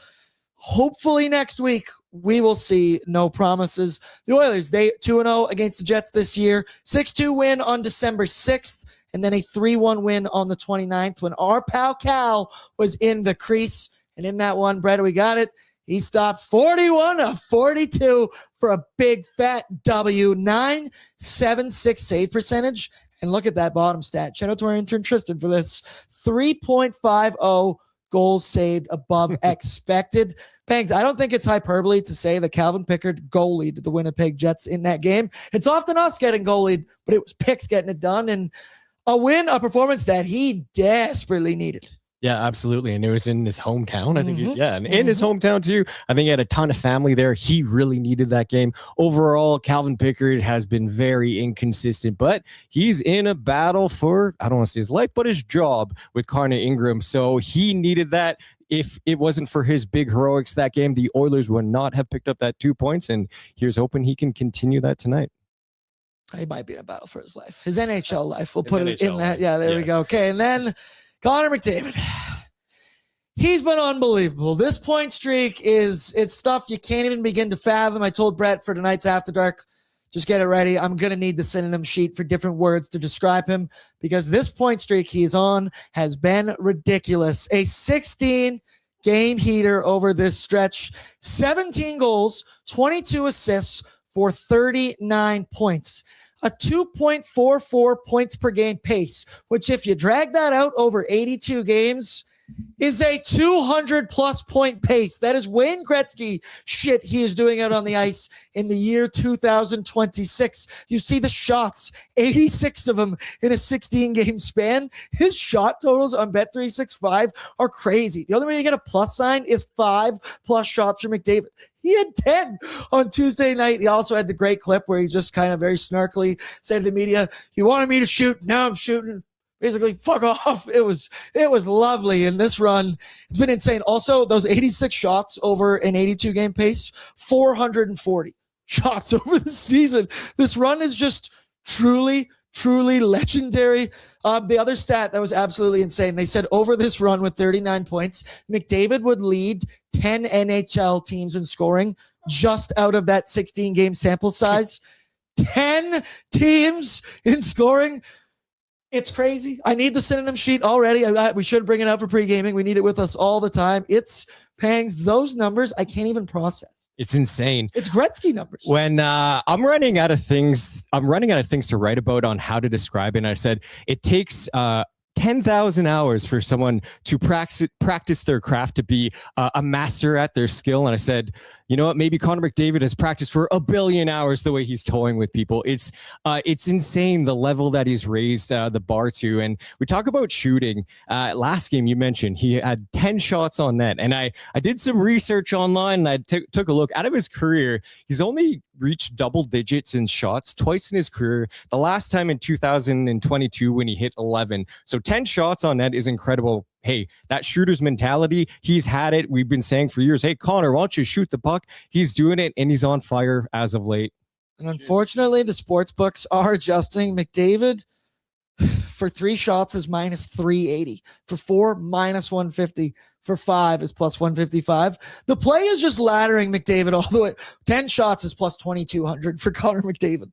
Hopefully next week we will see. No promises. The Oilers, they 2-0 against the Jets this year. 6-2 win on December 6th, and then a 3-1 win on the 29th when our pal Cal was in the crease. And in that one, Brett, we got it. He stopped 41 of 42 for a big fat W, 9.76 save percentage. And look at that bottom stat. Shout out to our intern Tristan for this. 3.50 goals saved above expected. Pangs, I don't think it's hyperbole to say that Calvin Pickard goalied the Winnipeg Jets in that game. It's often us getting goalied, but it was Picks getting it done. And a win, a performance that he desperately needed. Yeah, absolutely. And it was in his hometown. I think, and in his hometown too. I think he had a ton of family there. He really needed that game. Overall, Calvin Pickard has been very inconsistent, but he's in a battle for, I don't want to say his life, but his job with Connor Ingram. So he needed that. If it wasn't for his big heroics that game, the Oilers would not have picked up that 2 points. And here's hoping he can continue that tonight. He might be in a battle for his life. His NHL life. We'll put it in that. Yeah, there we go. Okay, and then Connor McDavid. He's been unbelievable. This point streak it's stuff you can't even begin to fathom. I told Brett for tonight's After Dark, just get it ready. I'm going to need the synonym sheet for different words to describe him, because this point streak he's on has been ridiculous. A 16-game heater over this stretch. 17 goals, 22 assists for 39 points. A 2.44 points per game pace, which if you drag that out over 82 games is a 200-plus point pace. That is Wayne Gretzky shit he is doing out on the ice in the year 2026. You see the shots, 86 of them in a 16-game span. His shot totals on Bet365 are crazy. The only way you get a plus sign is 5+ shots for McDavid. He had 10 on Tuesday night. He also had the great clip where he just kind of very snarkily said to the media, "You wanted me to shoot, now I'm shooting." Basically, fuck off. It was lovely. And this run, it's been insane. Also, those 86 shots over an 82-game pace, 440 shots over the season. This run is just truly legendary. The other stat that was absolutely insane, they said over this run with 39 points, McDavid would lead 10 NHL teams in scoring just out of that 16-game sample size. 10 teams in scoring. It's crazy. I need the synonym sheet already. We should bring it out for pre-gaming. We need it with us all the time. It's Pangs. Those numbers I can't even process. It's insane. It's Gretzky numbers. When I'm running out of things to write about on how to describe it. And I said it takes 10,000 hours for someone to practice their craft to be a master at their skill. And I said, you know what? Maybe Connor McDavid has practiced for 1 billion hours the way he's toying with people. It's insane the level that he's raised the bar to. And we talk about shooting. Last game you mentioned he had 10 shots on net. And I did some research online and I took a look. Out of his career, he's only reached double digits in shots twice in his career. The last time in 2022 when he hit 11. So 10 shots on net is incredible. Hey, that shooter's mentality, he's had it. We've been saying for years, hey, Connor, why don't you shoot the puck? He's doing it, and he's on fire as of late. And unfortunately, the sports books are adjusting. McDavid for 3 shots is minus 380. For 4, minus 150. For 5 is plus 155. The play is just laddering McDavid all the way. 10 shots is plus 2,200 for Connor McDavid.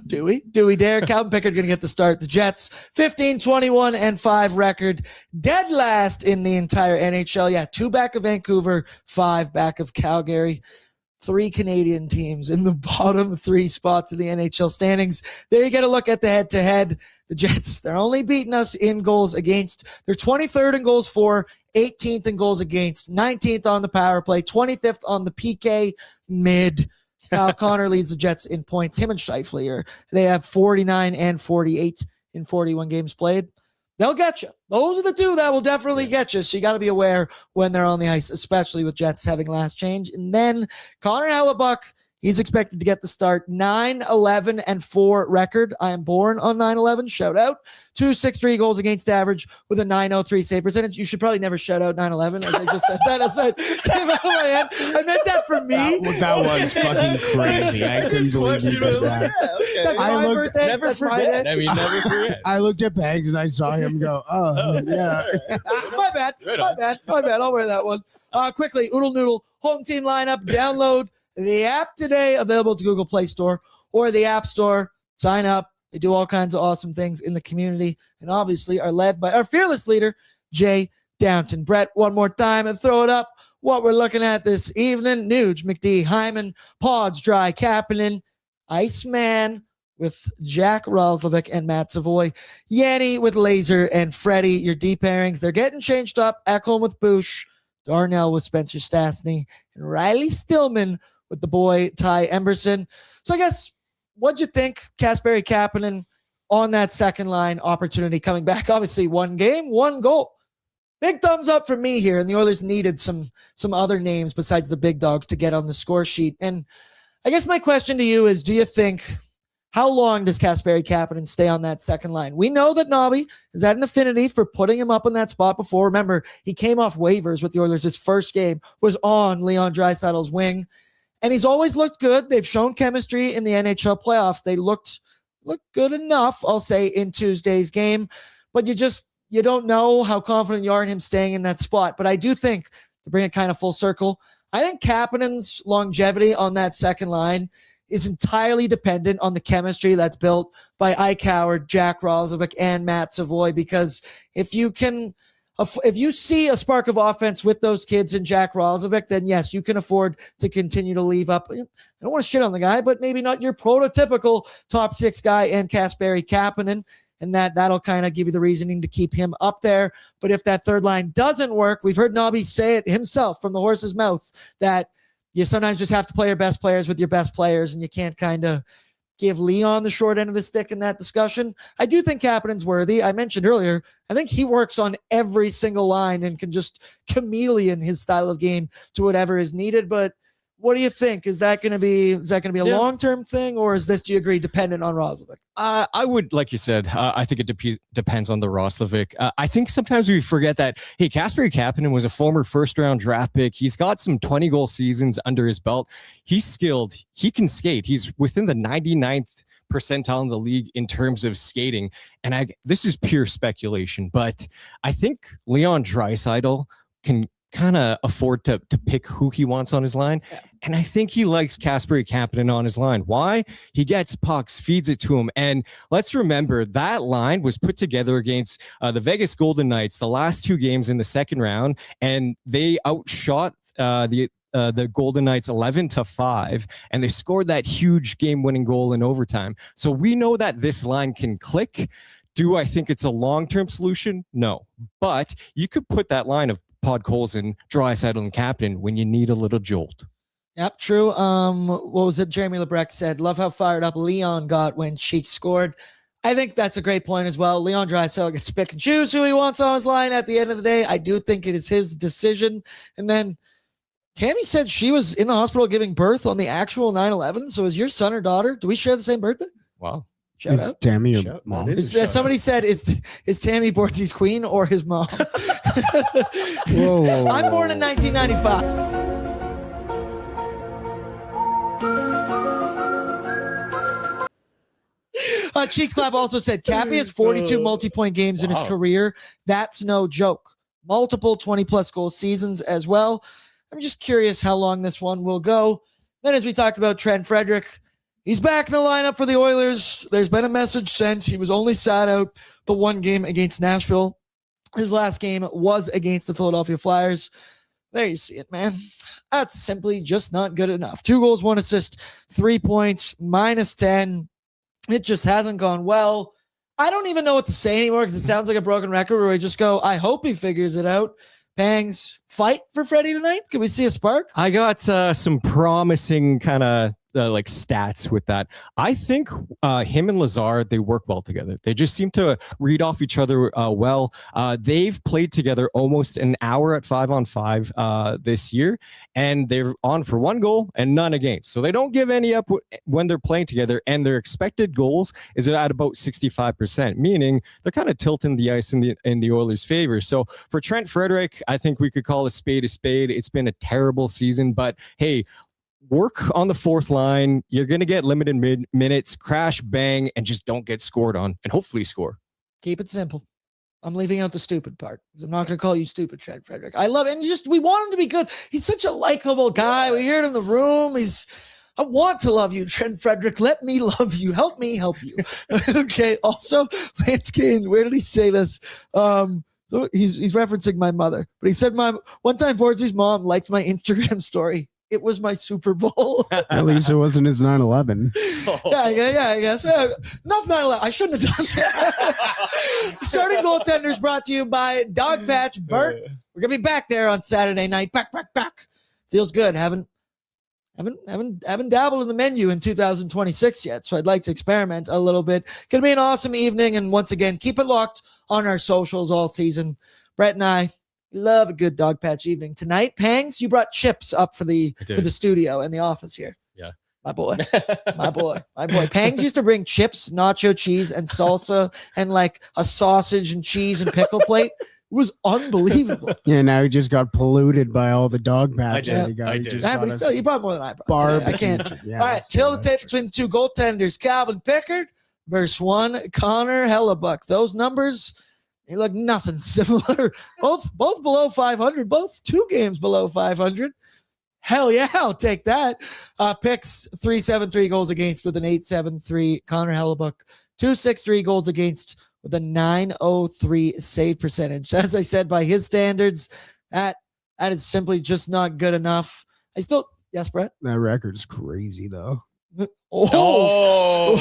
Do we dare? Calvin Pickard going to get the start. The Jets 15-21-5 record, dead last in the entire NHL. Yeah, 2 back of Vancouver, 5 back of Calgary. 3 Canadian teams in the bottom 3 spots of the NHL standings. There you get a look at the head-to-head. The Jets, they're only beating us in goals against. They're 23rd in goals for, 18th in goals against, 19th on the power play, 25th on the PK mid. Kyle Connor leads the Jets in points. Him and Scheifele they have 49 and 48 in 41 games played. They'll get you. Those are the 2 that will definitely get you. So you got to be aware when they're on the ice, especially with Jets having last change. And then Connor Hellebuck, he's expected to get the start. 9-11-4 record. I am born on 9/11. Shout out. 263 goals against average with a 903 save percentage. You should probably never shout out 9/11 as I just said that. As I came out of my head. I meant that for me. That was fucking crazy. I couldn't believe you did that. Okay. That's my birthday. Never forget. Never forget. I looked at Bags and I saw him go, oh, yeah. My bad. I'll wear that one. Quickly, Oodle Noodle home team lineup. Download the app today, available to Google Play Store or the App Store. Sign up. They do all kinds of awesome things in the community and obviously are led by our fearless leader, Jay Downton. Brett, one more time and throw it up. What we're looking at this evening, Nuge, McD, Hyman, Pods, Dry, Kapanen, Iceman with Jack Roslovic and Matt Savoy, Yanni with Laser and Freddie, your deep pairings. They're getting changed up. Ekholm with Boosh, Darnell with Spencer Stastny, and Riley Stillman with the boy Ty Emberson. So I guess, what'd you think, Kasperi Kapanen on that second line opportunity coming back? Obviously, 1 game, 1 goal. Big thumbs up for me here, and the Oilers needed some other names besides the big dogs to get on the score sheet. And I guess my question to you is, do you think, how long does Kasperi Kapanen stay on that second line? We know that Nobby has had an affinity for putting him up in that spot before. Remember, he came off waivers with the Oilers. His first game was on Leon Draisaitl's wing. And he's always looked good. They've shown chemistry in the NHL playoffs. They looked good enough, I'll say, in Tuesday's game. But you don't know how confident you are in him staying in that spot. But I do think, to bring it kind of full circle, I think Kapanen's longevity on that second line is entirely dependent on the chemistry that's built by Ike Howard, Jack Roslovic, and Matt Savoy. Because if you see a spark of offense with those kids and Jack Roslovic, then yes, you can afford to continue to leave up. I don't want to shit on the guy, but maybe not your prototypical top 6 guy and Kasperi Kapanen. And that'll kind of give you the reasoning to keep him up there. But if that third line doesn't work, we've heard Nobby say it himself from the horse's mouth that you sometimes just have to play your best players with your best players, and you can't kind of give Leon the short end of the stick in that discussion. I do think Kapanen's worthy. I mentioned earlier, I think he works on every single line and can just chameleon his style of game to whatever is needed. But what do you think? Is that going to be a long-term thing, or is this, do you agree, dependent on Roslovic? I would, like you said, I think it depends on the Roslovic. I think sometimes we forget that, hey, Kasperi Kapanen was a former first-round draft pick. He's got some 20-goal seasons under his belt. He's skilled. He can skate. He's within the 99th percentile in the league in terms of skating. And this is pure speculation, but I think Leon Draisaitl can kind of afford to pick who he wants on his line. Yeah. And I think he likes Kasperi Kapanen on his line. Why? He gets pucks, feeds it to him. And let's remember that line was put together against the Vegas Golden Knights the last 2 games in the second round, and they outshot the Golden Knights 11-5, and they scored that huge game-winning goal in overtime. So we know that this line can click. Do I think it's a long-term solution? No. But you could put that line of Podkolzin, Draisaitl, and Kapanen when you need a little jolt. Yep, true. What was it? Jeremy Lebrecht said, love how fired up Leon got when Cheek scored. I think that's a great point as well. Leon Draisaitl gets to pick and choose who he wants on his line at the end of the day. I do think it is his decision. And then Tammy said she was in the hospital giving birth on the actual 9/11. So is your son or daughter? Do we share the same birthday? Wow. Shout Is out. Tammy your mom? Somebody said, is Tammy Bordzy's queen or his mom? Whoa. I'm born in 1995. Cheeks Clap also said, Cappy has 42 multi-point games in his career. That's no joke. Multiple 20-plus goal seasons as well. I'm just curious how long this one will go. Then as we talked about Trent Frederick, he's back in the lineup for the Oilers. There's been a message sent. He was only sat out the one game against Nashville. His last game was against the Philadelphia Flyers. There you see it, man. That's simply just not good enough. 2 goals, 1 assist, 3 points, -10. It just hasn't gone well. I don't even know what to say anymore because it sounds like a broken record where we just go, I hope he figures it out. Pangs, fight for Freddie tonight? Can we see a spark? I got some promising kind of like stats with that. I think him and Lazar, they work well together. They just seem to read off each other well. They've played together almost an hour at 5-on-5 this year, and they're on for 1 goal and none against. So they don't give any up when they're playing together, and their expected goals is at about 65%, meaning they're kind of tilting the ice in the Oilers' favor. So for Trent Frederick, I think we could call a spade a spade. It's been a terrible season, but hey, work on the 4th line. You're going to get limited minutes, crash, bang, and just don't get scored on, and hopefully score. Keep it simple. I'm leaving out the stupid part because I'm not going to call you stupid, Trent Frederick. I love it. And we want him to be good. He's such a likable guy. We hear it in the room. I want to love you, Trent Frederick. Let me love you. Help me help you. Okay. Also, Lance Kane, where did he say this? So he's referencing my mother, but he said, one time Bordzy's mom liked my Instagram story. It was my Super Bowl. At least it wasn't his 9/11. Yeah, I guess. Enough 9/11. I shouldn't have done that. Starting goaltenders brought to you by Dog Patch Bert. We're gonna be back there on Saturday night. Back. Feels good. Haven't dabbled in the menu in 2026 yet, so I'd like to experiment a little bit. Gonna be an awesome evening, and once again, keep it locked on our socials all season. Brett and I love a good Dog Patch evening tonight. Pangs, you brought chips up for the studio and the office here. Yeah, my boy. Pangs used to bring chips, nacho cheese, and salsa, and like a sausage and cheese and pickle plate. It was unbelievable. Yeah, now he just got polluted by all the Dog Patch. I did. But he brought more than I brought. I can't. Yeah, all right, till the tape between the 2 goaltenders, Calvin Pickard versus 1 Connor Hellebuck. Those numbers, they look nothing similar. Both below 500. Both 2 games below 500. Hell yeah, I'll take that. Picks 3.73 goals against with an 8.73. Connor Hellebuck 2.63 goals against with a 9.03 save percentage. As I said, by his standards, that is simply just not good enough. Yes, Brett. That record's crazy though. Whoa.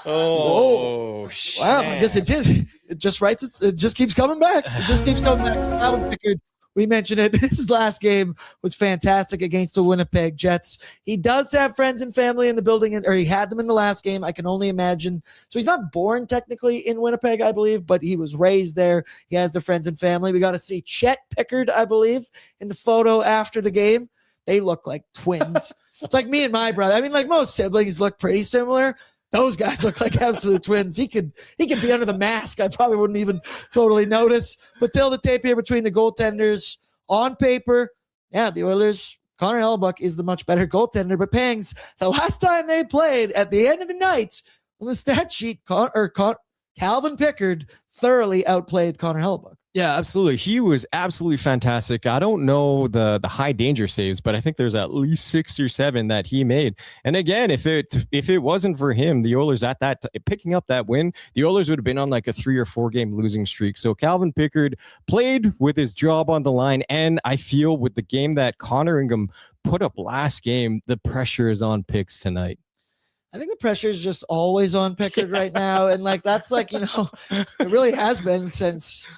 Wow, I guess it did. It just keeps coming back. Calvin Pickard, we mentioned it. His last game was fantastic against the Winnipeg Jets. He does have friends and family in the building, or he had them in the last game. I can only imagine. So he's not born technically in Winnipeg, I believe, but he was raised there. He has the friends and family. We got to see Chet Pickard, I believe, in the photo after the game. They look like twins. It's like me and my brother. I mean, like most siblings look pretty similar. Those guys look like absolute twins. He could be under the mask. I probably wouldn't even totally notice. But till the tape here between the goaltenders, on paper, yeah, the Oilers, Connor Hellebuck is the much better goaltender. But Pangs, the last time they played at the end of the night on the stat sheet, Calvin Pickard thoroughly outplayed Connor Hellebuck. Yeah, absolutely. He was absolutely fantastic. I don't know the high danger saves, but I think there's at least 6 or 7 that he made. And again, if it wasn't for him, the Oilers picking up that win, the Oilers would have been on like a 3 or 4 game losing streak. So Calvin Pickard played with his job on the line, and I feel with the game that Connor Ingham put up last game, the pressure is on Picks tonight. I think the pressure is just always on Pickard right now, and like that's like, it really has been since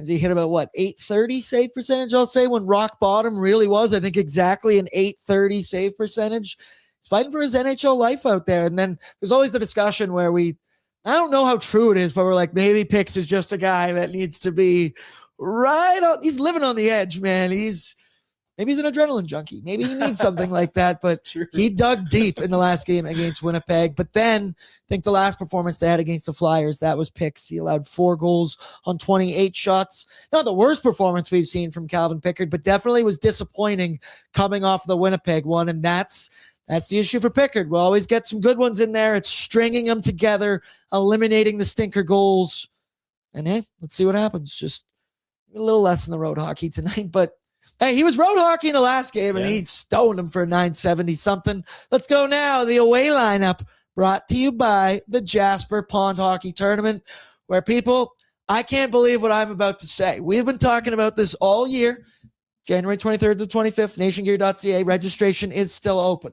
he hit about 830 save percentage, I'll say, when rock bottom really was, I think, exactly an 830 save percentage. He's fighting for his NHL life out there. And then there's always the discussion where I don't know how true it is, but we're like, maybe Pix is just a guy that needs to be right on. He's living on the edge, man. Maybe he's an adrenaline junkie. Maybe he needs something like that, but he dug deep in the last game against Winnipeg. But then I think the last performance they had against the Flyers, that was Picks. He allowed 4 goals on 28 shots. Not the worst performance we've seen from Calvin Pickard, but definitely was disappointing coming off the Winnipeg one. And that's the issue for Pickard. We'll always get some good ones in there. It's stringing them together, eliminating the stinker goals. And hey, let's see what happens. Just a little less in the road hockey tonight, but hey, he was road hockey in the last game, and he stoned him for a 970 something. Let's go now. The away lineup brought to you by the Jasper Pond Hockey Tournament, where people, I can't believe what I'm about to say. We've been talking about this all year. January 23rd to 25th, nationgear.ca. Registration is still open.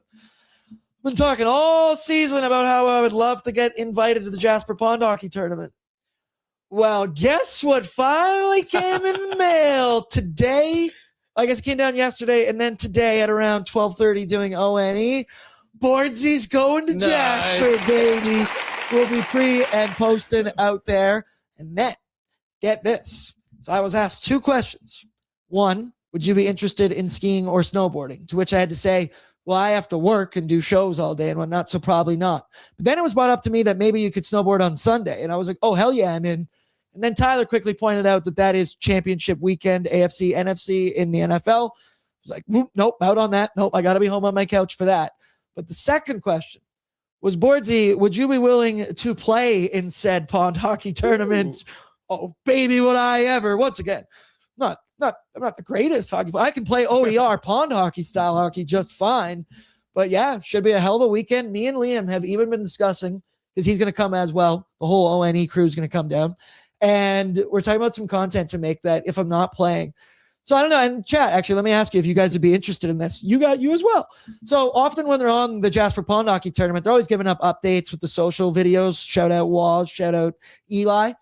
I've been talking all season about how I would love to get invited to the Jasper Pond Hockey Tournament. Well, guess what finally came in the mail today? I guess it came down yesterday, and then today at around 12:30 doing ONE. Bordzy's going to Jasper, baby. We'll be pre and posting out there. And then, get this. So I was asked 2 questions. 1, would you be interested in skiing or snowboarding? To which I had to say, well, I have to work and do shows all day and whatnot, so probably not. But then it was brought up to me that maybe you could snowboard on Sunday. And I was like, oh, hell yeah, I'm in. And then Tyler quickly pointed out that is championship weekend, AFC, NFC in the NFL. I was like, nope, out on that. Nope, I got to be home on my couch for that. But the second question was, Bordzy, would you be willing to play in said pond hockey tournament? Oh, baby, would I ever. Once again, I'm not the greatest hockey player. I can play ODR, pond hockey style hockey just fine. But yeah, should be a hell of a weekend. Me and Liam have even been discussing, because he's going to come as well. The whole ONE crew is going to come down. And we're talking about some content to make that if I'm not playing. So I don't know. And chat, actually, let me ask you if you guys would be interested in this. You as well. So often when they're on the Jasper Pond Hockey Tournament, they're always giving up updates with the social videos. Shout out Waz, shout out Eli.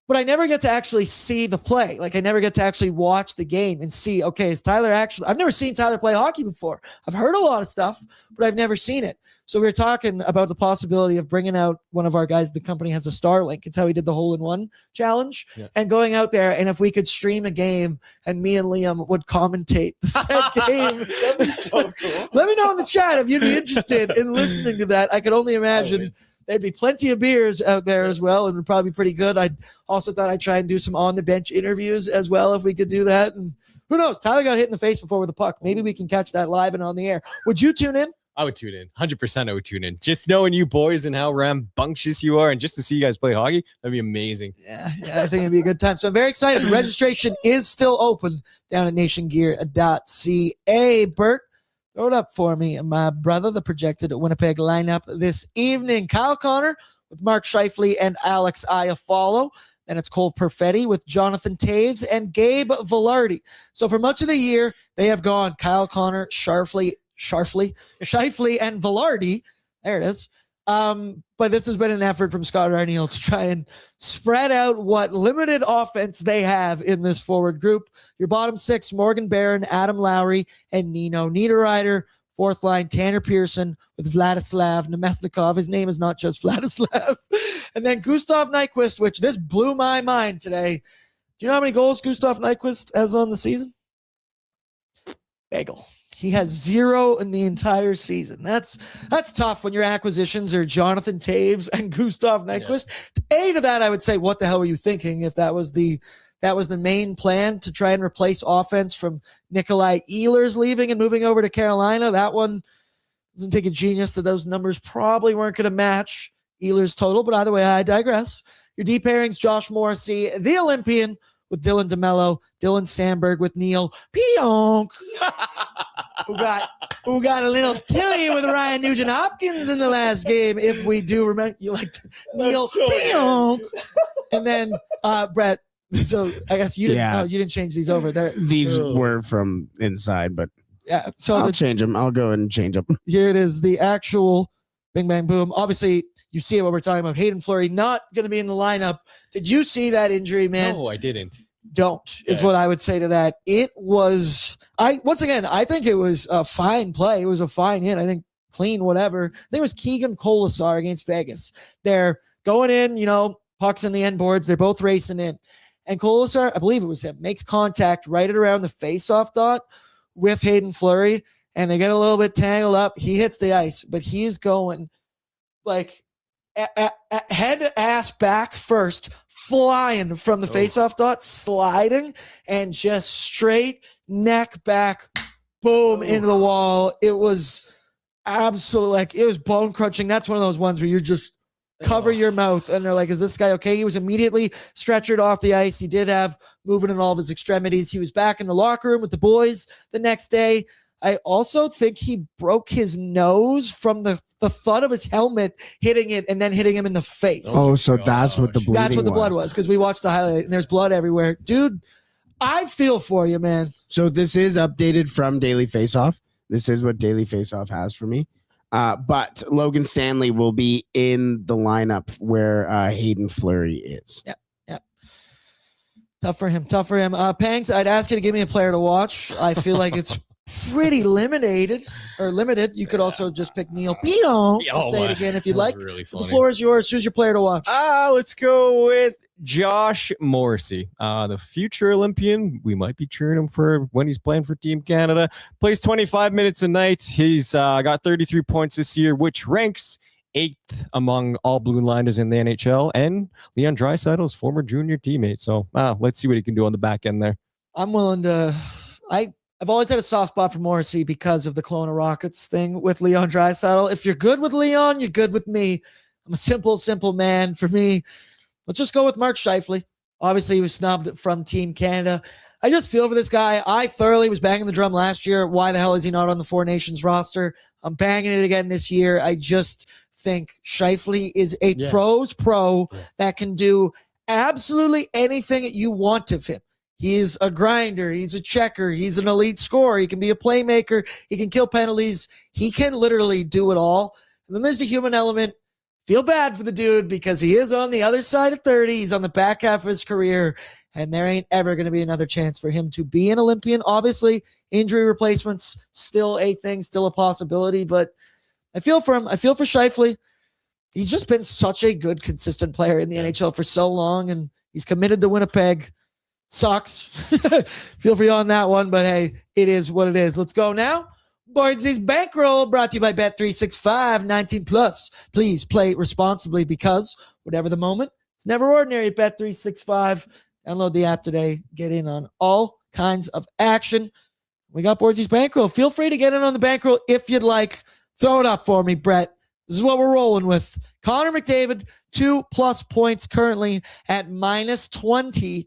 But I never get to actually see the play. Like, I never get to actually watch the game and see, okay, is Tyler actually... I've never seen Tyler play hockey before. I've heard a lot of stuff, but I've never seen it. So we were talking about the possibility of bringing out one of our guys. The company has a Starlink. It's how he did the hole-in-one challenge. Yeah. And going out there, and if we could stream a game and me and Liam would commentate the said game. That'd be so cool. Let me know in the chat if you'd be interested in listening to that. I could only imagine... There'd be plenty of beers out there as well, and would probably be pretty good. I also thought I'd try and do some on-the-bench interviews as well if we could do that. And who knows? Tyler got hit in the face before with a puck. Maybe we can catch that live and on the air. Would you tune in? I would tune in. 100% I would tune in. Just knowing you boys and how rambunctious you are, and just to see you guys play hockey, that'd be amazing. Yeah, I think it'd be a good time. So I'm very excited. Registration is still open down at nationgear.ca. Bert, throw it up for me, my brother, the projected Winnipeg lineup this evening. Kyle Connor with Mark Scheifele and Alex Iafallo. Then it's Cole Perfetti with Jonathan Taves and Gabe Vilardi. So for much of the year, they have gone Kyle Connor, Scheifele, and Vilardi. There it is. But this has been an effort from Scott Arniel to try and spread out what limited offense they have in this forward group. Your bottom 6, Morgan Barron, Adam Lowry, and Nino Niederreiter. Fourth line, Tanner Pearson with Vladislav Nemesnikov. His name is not just Vladislav. And then Gustav Nyquist, which this blew my mind today. Do you know how many goals Gustav Nyquist has on the season? Bagel. He has 0 in the entire season. That's tough when your acquisitions are Jonathan Taves and Gustav Nyquist. Yeah. To that, I would say, what the hell were you thinking if that was the main plan to try and replace offense from Nikolai Ehlers leaving and moving over to Carolina? That one doesn't take a genius that those numbers probably weren't going to match Ehlers' total. But either way, I digress. Your D pairings, Josh Morrissey, the Olympian, with Dylan DeMello, Dylan Sandberg with Neil Pionk, who got a little tilly with Ryan Nugent-Hopkins in the last game. If we do remember, you like Neil Pionk, and then Brett. So I guess you didn't change these over there. These were from inside, but yeah. So I'll change them. I'll go and change them. Here it is, the actual Bing Bang Boom. Obviously, you see what we're talking about. Hayden Fleury not going to be in the lineup. Did you see that injury, man? No, I didn't. Is what I would say to that. It was, I think it was a fine play. It was a fine hit. I think clean, whatever. I think it was Keegan Colasar against Vegas. They're going in, pucks in the end boards. They're both racing in. And Colasar, I believe it was him, makes contact right at around the face-off dot with Hayden Fleury, and they get a little bit tangled up. He hits the ice, but he's going like head ass back first, flying from the face-off dot, sliding, and just straight neck back, boom, into the wall. It was absolutely it was bone crunching. That's one of those ones where you're just cover your mouth, and they're like, is this guy okay? He was immediately stretchered off the ice. He did have movement in all of his extremities. He was back in the locker room with the boys the next day. I also think he broke his nose from the thud of his helmet hitting it and then hitting him in the face. Oh, so that's what the bleeding That's what the blood was, because we watched the highlight, and there's blood everywhere. Dude, I feel for you, man. So this is updated from Daily Faceoff. This is what Daily Faceoff has for me. But Logan Stanley will be in the lineup where Hayden Fleury is. Yep. Tough for him. Pangs, I'd ask you to give me a player to watch. I feel like it's pretty limited. You could also just pick Neil Pionk to say it again if you'd like. Really the floor is yours. Who's your player to watch? Let's go with Josh Morrissey, the future Olympian. We might be cheering him for when he's playing for Team Canada. Plays 25 minutes a night. He's got 33 points this year, which ranks 8th among all blue liners in the NHL, and Leon Draisaitl's former junior teammate. So let's see what he can do on the back end there. I'm willing to. I've always had a soft spot for Morrissey because of the Kelowna Rockets thing with Leon Draisaitl. If you're good with Leon, you're good with me. I'm a simple man. For me, let's just go with Mark Scheifele. Obviously, he was snubbed from Team Canada. I just feel for this guy. I thoroughly was banging the drum last year. Why the hell is he not on the Four Nations roster? I'm banging it again this year. I just think Scheifele is a pro's pro that can do absolutely anything that you want of him. He's a grinder. He's a checker. He's an elite scorer. He can be a playmaker. He can kill penalties. He can literally do it all. And then there's the human element. Feel bad for the dude because he is on the other side of 30. He's on the back half of his career, and there ain't ever going to be another chance for him to be an Olympian. Obviously, injury replacements still a thing, still a possibility, but I feel for him. I feel for Scheifele. He's just been such a good, consistent player in the NHL for so long, and he's committed to Winnipeg. Sucks. Feel for you on that one, but hey, it is what it is. Let's go now. Bordzy's Bankroll brought to you by Bet365, 19 plus. Please play responsibly because whatever the moment, it's never ordinary at Bet365. Download the app today. Get in on all kinds of action. We got Bordzy's Bankroll. Feel free to get in on the bankroll if you'd like. Throw it up for me, Brett. This is what we're rolling with. Connor McDavid, 2+ points currently at -120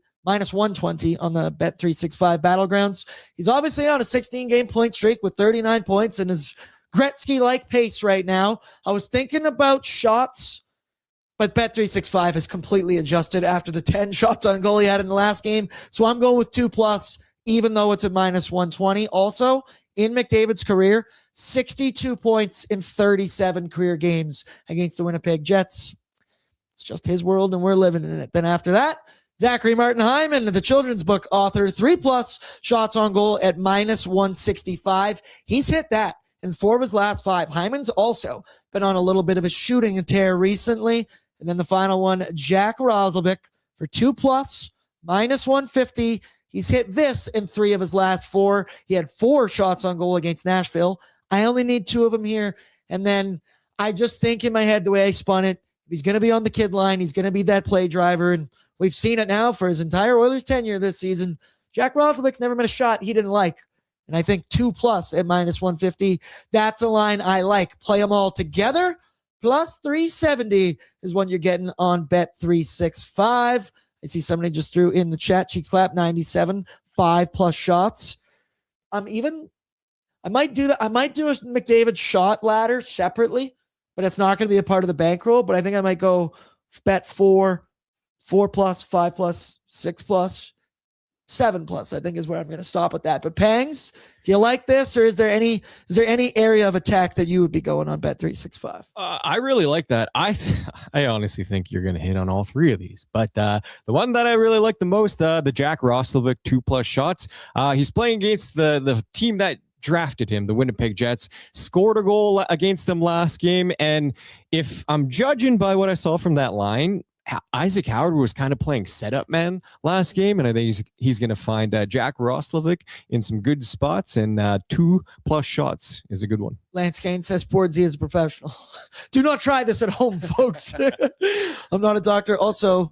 on the Bet365 Battlegrounds. He's obviously on a 16-game point streak with 39 points and his Gretzky-like pace right now. I was thinking about shots, but Bet365 has completely adjusted after the 10 shots on goal he had in the last game. So I'm going with 2+, even though it's at -120. Also, in McDavid's career, 62 points in 37 career games against the Winnipeg Jets. It's just his world, and we're living in it. Then after that, Zachary Martin Hyman, the children's book author, 3+ shots on goal at -165. He's hit that in 4 of his last 5. Hyman's also been on a little bit of a shooting tear recently. And then the final one, Jack Roslovic for 2+, -150. He's hit this in 3 of his last 4. He had 4 shots on goal against Nashville. I only need 2 of them here. And then I just think in my head, the way I spun it, if he's going to be on the kid line, he's going to be that play driver. And we've seen it now for his entire Oilers tenure this season. Jack Roslovic's never made a shot he didn't like. And I think 2+ at -150, that's a line I like. Play them all together. +370 is what you're getting on Bet365. I see somebody just threw in the chat. Cheeks clap 97, 5+ shots. I might do that. I might do a McDavid shot ladder separately, but it's not going to be a part of the bankroll. But I think I might go bet 4+, 5+, 6+, 7+, I think is where I'm going to stop with that. But Pangs, do you like this, or is there any area of attack that you would be going on Bet365? I really like that. I honestly think you're going to hit on all three of these, but the one that I really like the most, the Jack Roslovic 2+ shots. He's playing against the team that drafted him, the Winnipeg Jets, scored a goal against them last game, and if I'm judging by what I saw from that line, Isaac Howard was kind of playing setup man last game, and I think he's going to find Jack Roslovic in some good spots, and 2+ shots is a good one. Lance Kane says Bordzy is a professional. Do not try this at home, folks. I'm not a doctor. Also,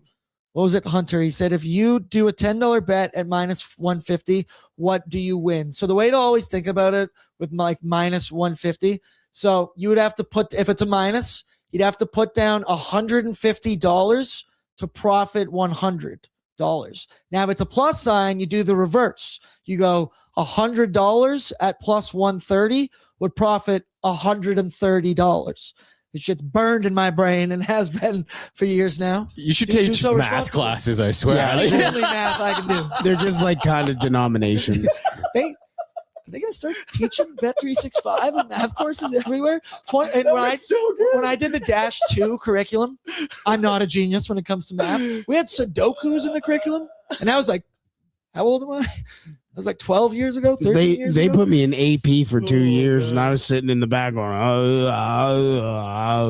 what was it, Hunter? He said, if you do a $10 bet at -150, what do you win? So the way to always think about it with like -150, so you would have to put, if it's a minus, you'd have to put down $150 to profit $100. Now, if it's a plus sign, you do the reverse. You go $100 at +130 would profit $130. This shit's burned in my brain and has been for years now. You should take math classes, I swear. Yeah, there's only math I can do. They're just like kind of denominations. Are they going to start teaching Bet365 and math courses everywhere? When I did the Dash 2 curriculum, I'm not a genius when it comes to math. We had Sudokus in the curriculum, and I was like, how old am I? I was like 12 years ago, 13 years ago. They put me in AP for 2 years, and I was sitting in the back going,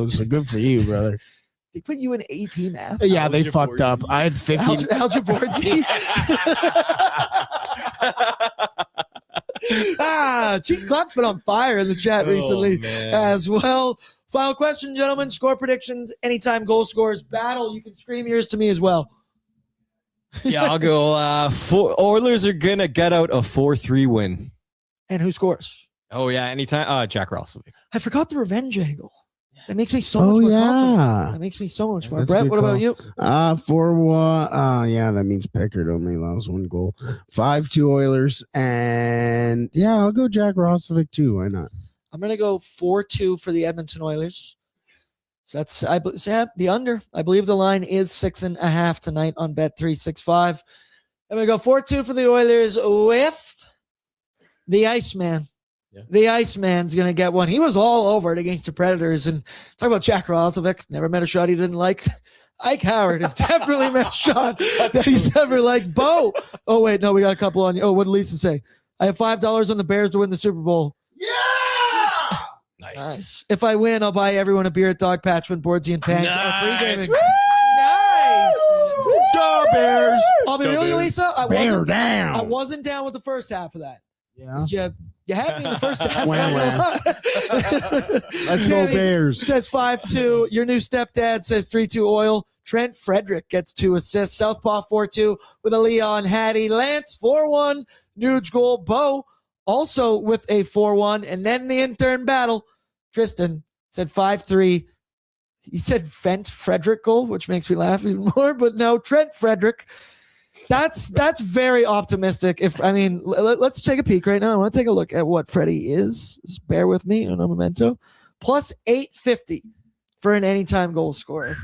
so good for you, brother. They put you in AP math? Yeah, they fucked up. I had 15. Algebra Bordzy. Cheeks Clap's been on fire in the chat recently as well. Final question, gentlemen. Score predictions, anytime goal scores. Battle, you can scream yours to me as well. Yeah, I'll go. Oilers are going to get out a 4-3 win. And who scores? Oh, yeah, anytime. Jack Roslovic. I forgot the revenge angle. That makes me so much more confident. That makes me so much more. That's Brett, what about you? 4-1. Yeah, that means Pickard only allows 1 goal. 5-2 Oilers. And yeah, I'll go Jack Roslovic too. Why not? I'm going to go 4-2 for the Edmonton Oilers. So that's the under. I believe the line is 6.5 tonight on Bet365. I'm going to go 4-2 for the Oilers with the Iceman. Yeah. The Iceman's going to get one. He was all over it against the Predators. And talk about Jack Roslovic. Never met a shot he didn't like. Ike Howard has definitely met a shot that he's ever liked. Bo. Oh, wait. No, we got a couple on you. Oh, what did Lisa say? I have $5 on the Bears to win the Super Bowl. Yeah! Nice. If I win, I'll buy everyone a beer at Dog Patch when Bordzy and Pangs are pregaming. Nice. Go Bears. I'll be real, Lisa. I wasn't down with the first half of that. Yeah. You had me in the first half. Let's go Bears. Says 5-2. Your new stepdad says 3-2 Oil. Trent Frederick gets 2 assists. Southpaw 4-2 with a Leon Hattie. Lance 4-1. Nuge goal. Bo also with a 4-1. And then the intern battle. Tristan said 5-3. He said Fent Frederick goal, which makes me laugh even more. But no, Trent Frederick. That's very optimistic. Let's take a peek right now. I want to take a look at what Freddie is. Just bear with me. Uno momento. Plus 850 for an anytime goal scorer.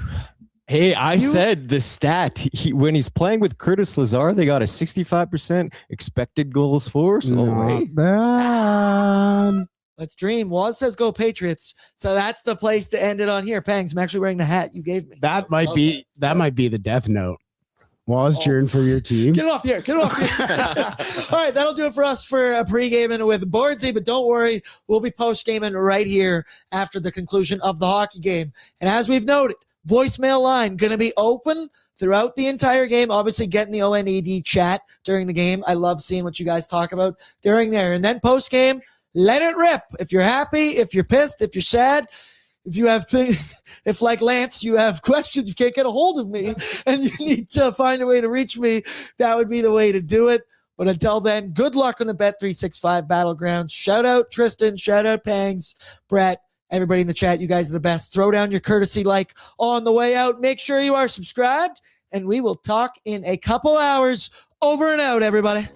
Hey, I said the stat. When he's playing with Curtis Lazar, they got a 65% expected goals for. So not bad. Let's dream. Waz says go Patriots. So that's the place to end it on here. Pangs, I'm actually wearing the hat you gave me. That might be the death note. Was cheering for your team. Get it off here. All right, that'll do it for us for pre-gaming with Bordzy, but don't worry, we'll be post-gaming right here after the conclusion of the hockey game. And as we've noted, voicemail line going to be open throughout the entire game. Obviously, getting the ONED chat during the game. I love seeing what you guys talk about during there. And then post-game, let it rip. If you're happy, if you're pissed, if you're sad, if you have if like Lance, you have questions, you can't get a hold of me and you need to find a way to reach me, that would be the way to do it. But until then, good luck on the Bet365 Battlegrounds. Shout out Tristan, shout out Pangs, Brett, everybody in the chat. You guys are the best. Throw down your courtesy like on the way out. Make sure you are subscribed. and we will talk in a couple hours. Over and out, everybody.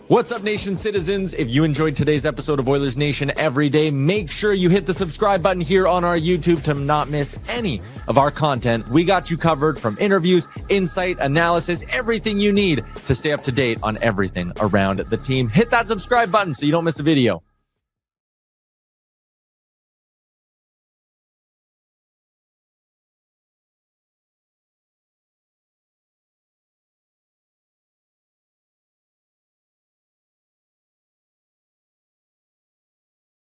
What's up, Nation citizens? If you enjoyed today's episode of Oilers Nation Every Day, make sure you hit the subscribe button here on our YouTube to not miss any of our content. We got you covered from interviews, insight, analysis, everything you need to stay up to date on everything around the team. Hit that subscribe button so you don't miss a video.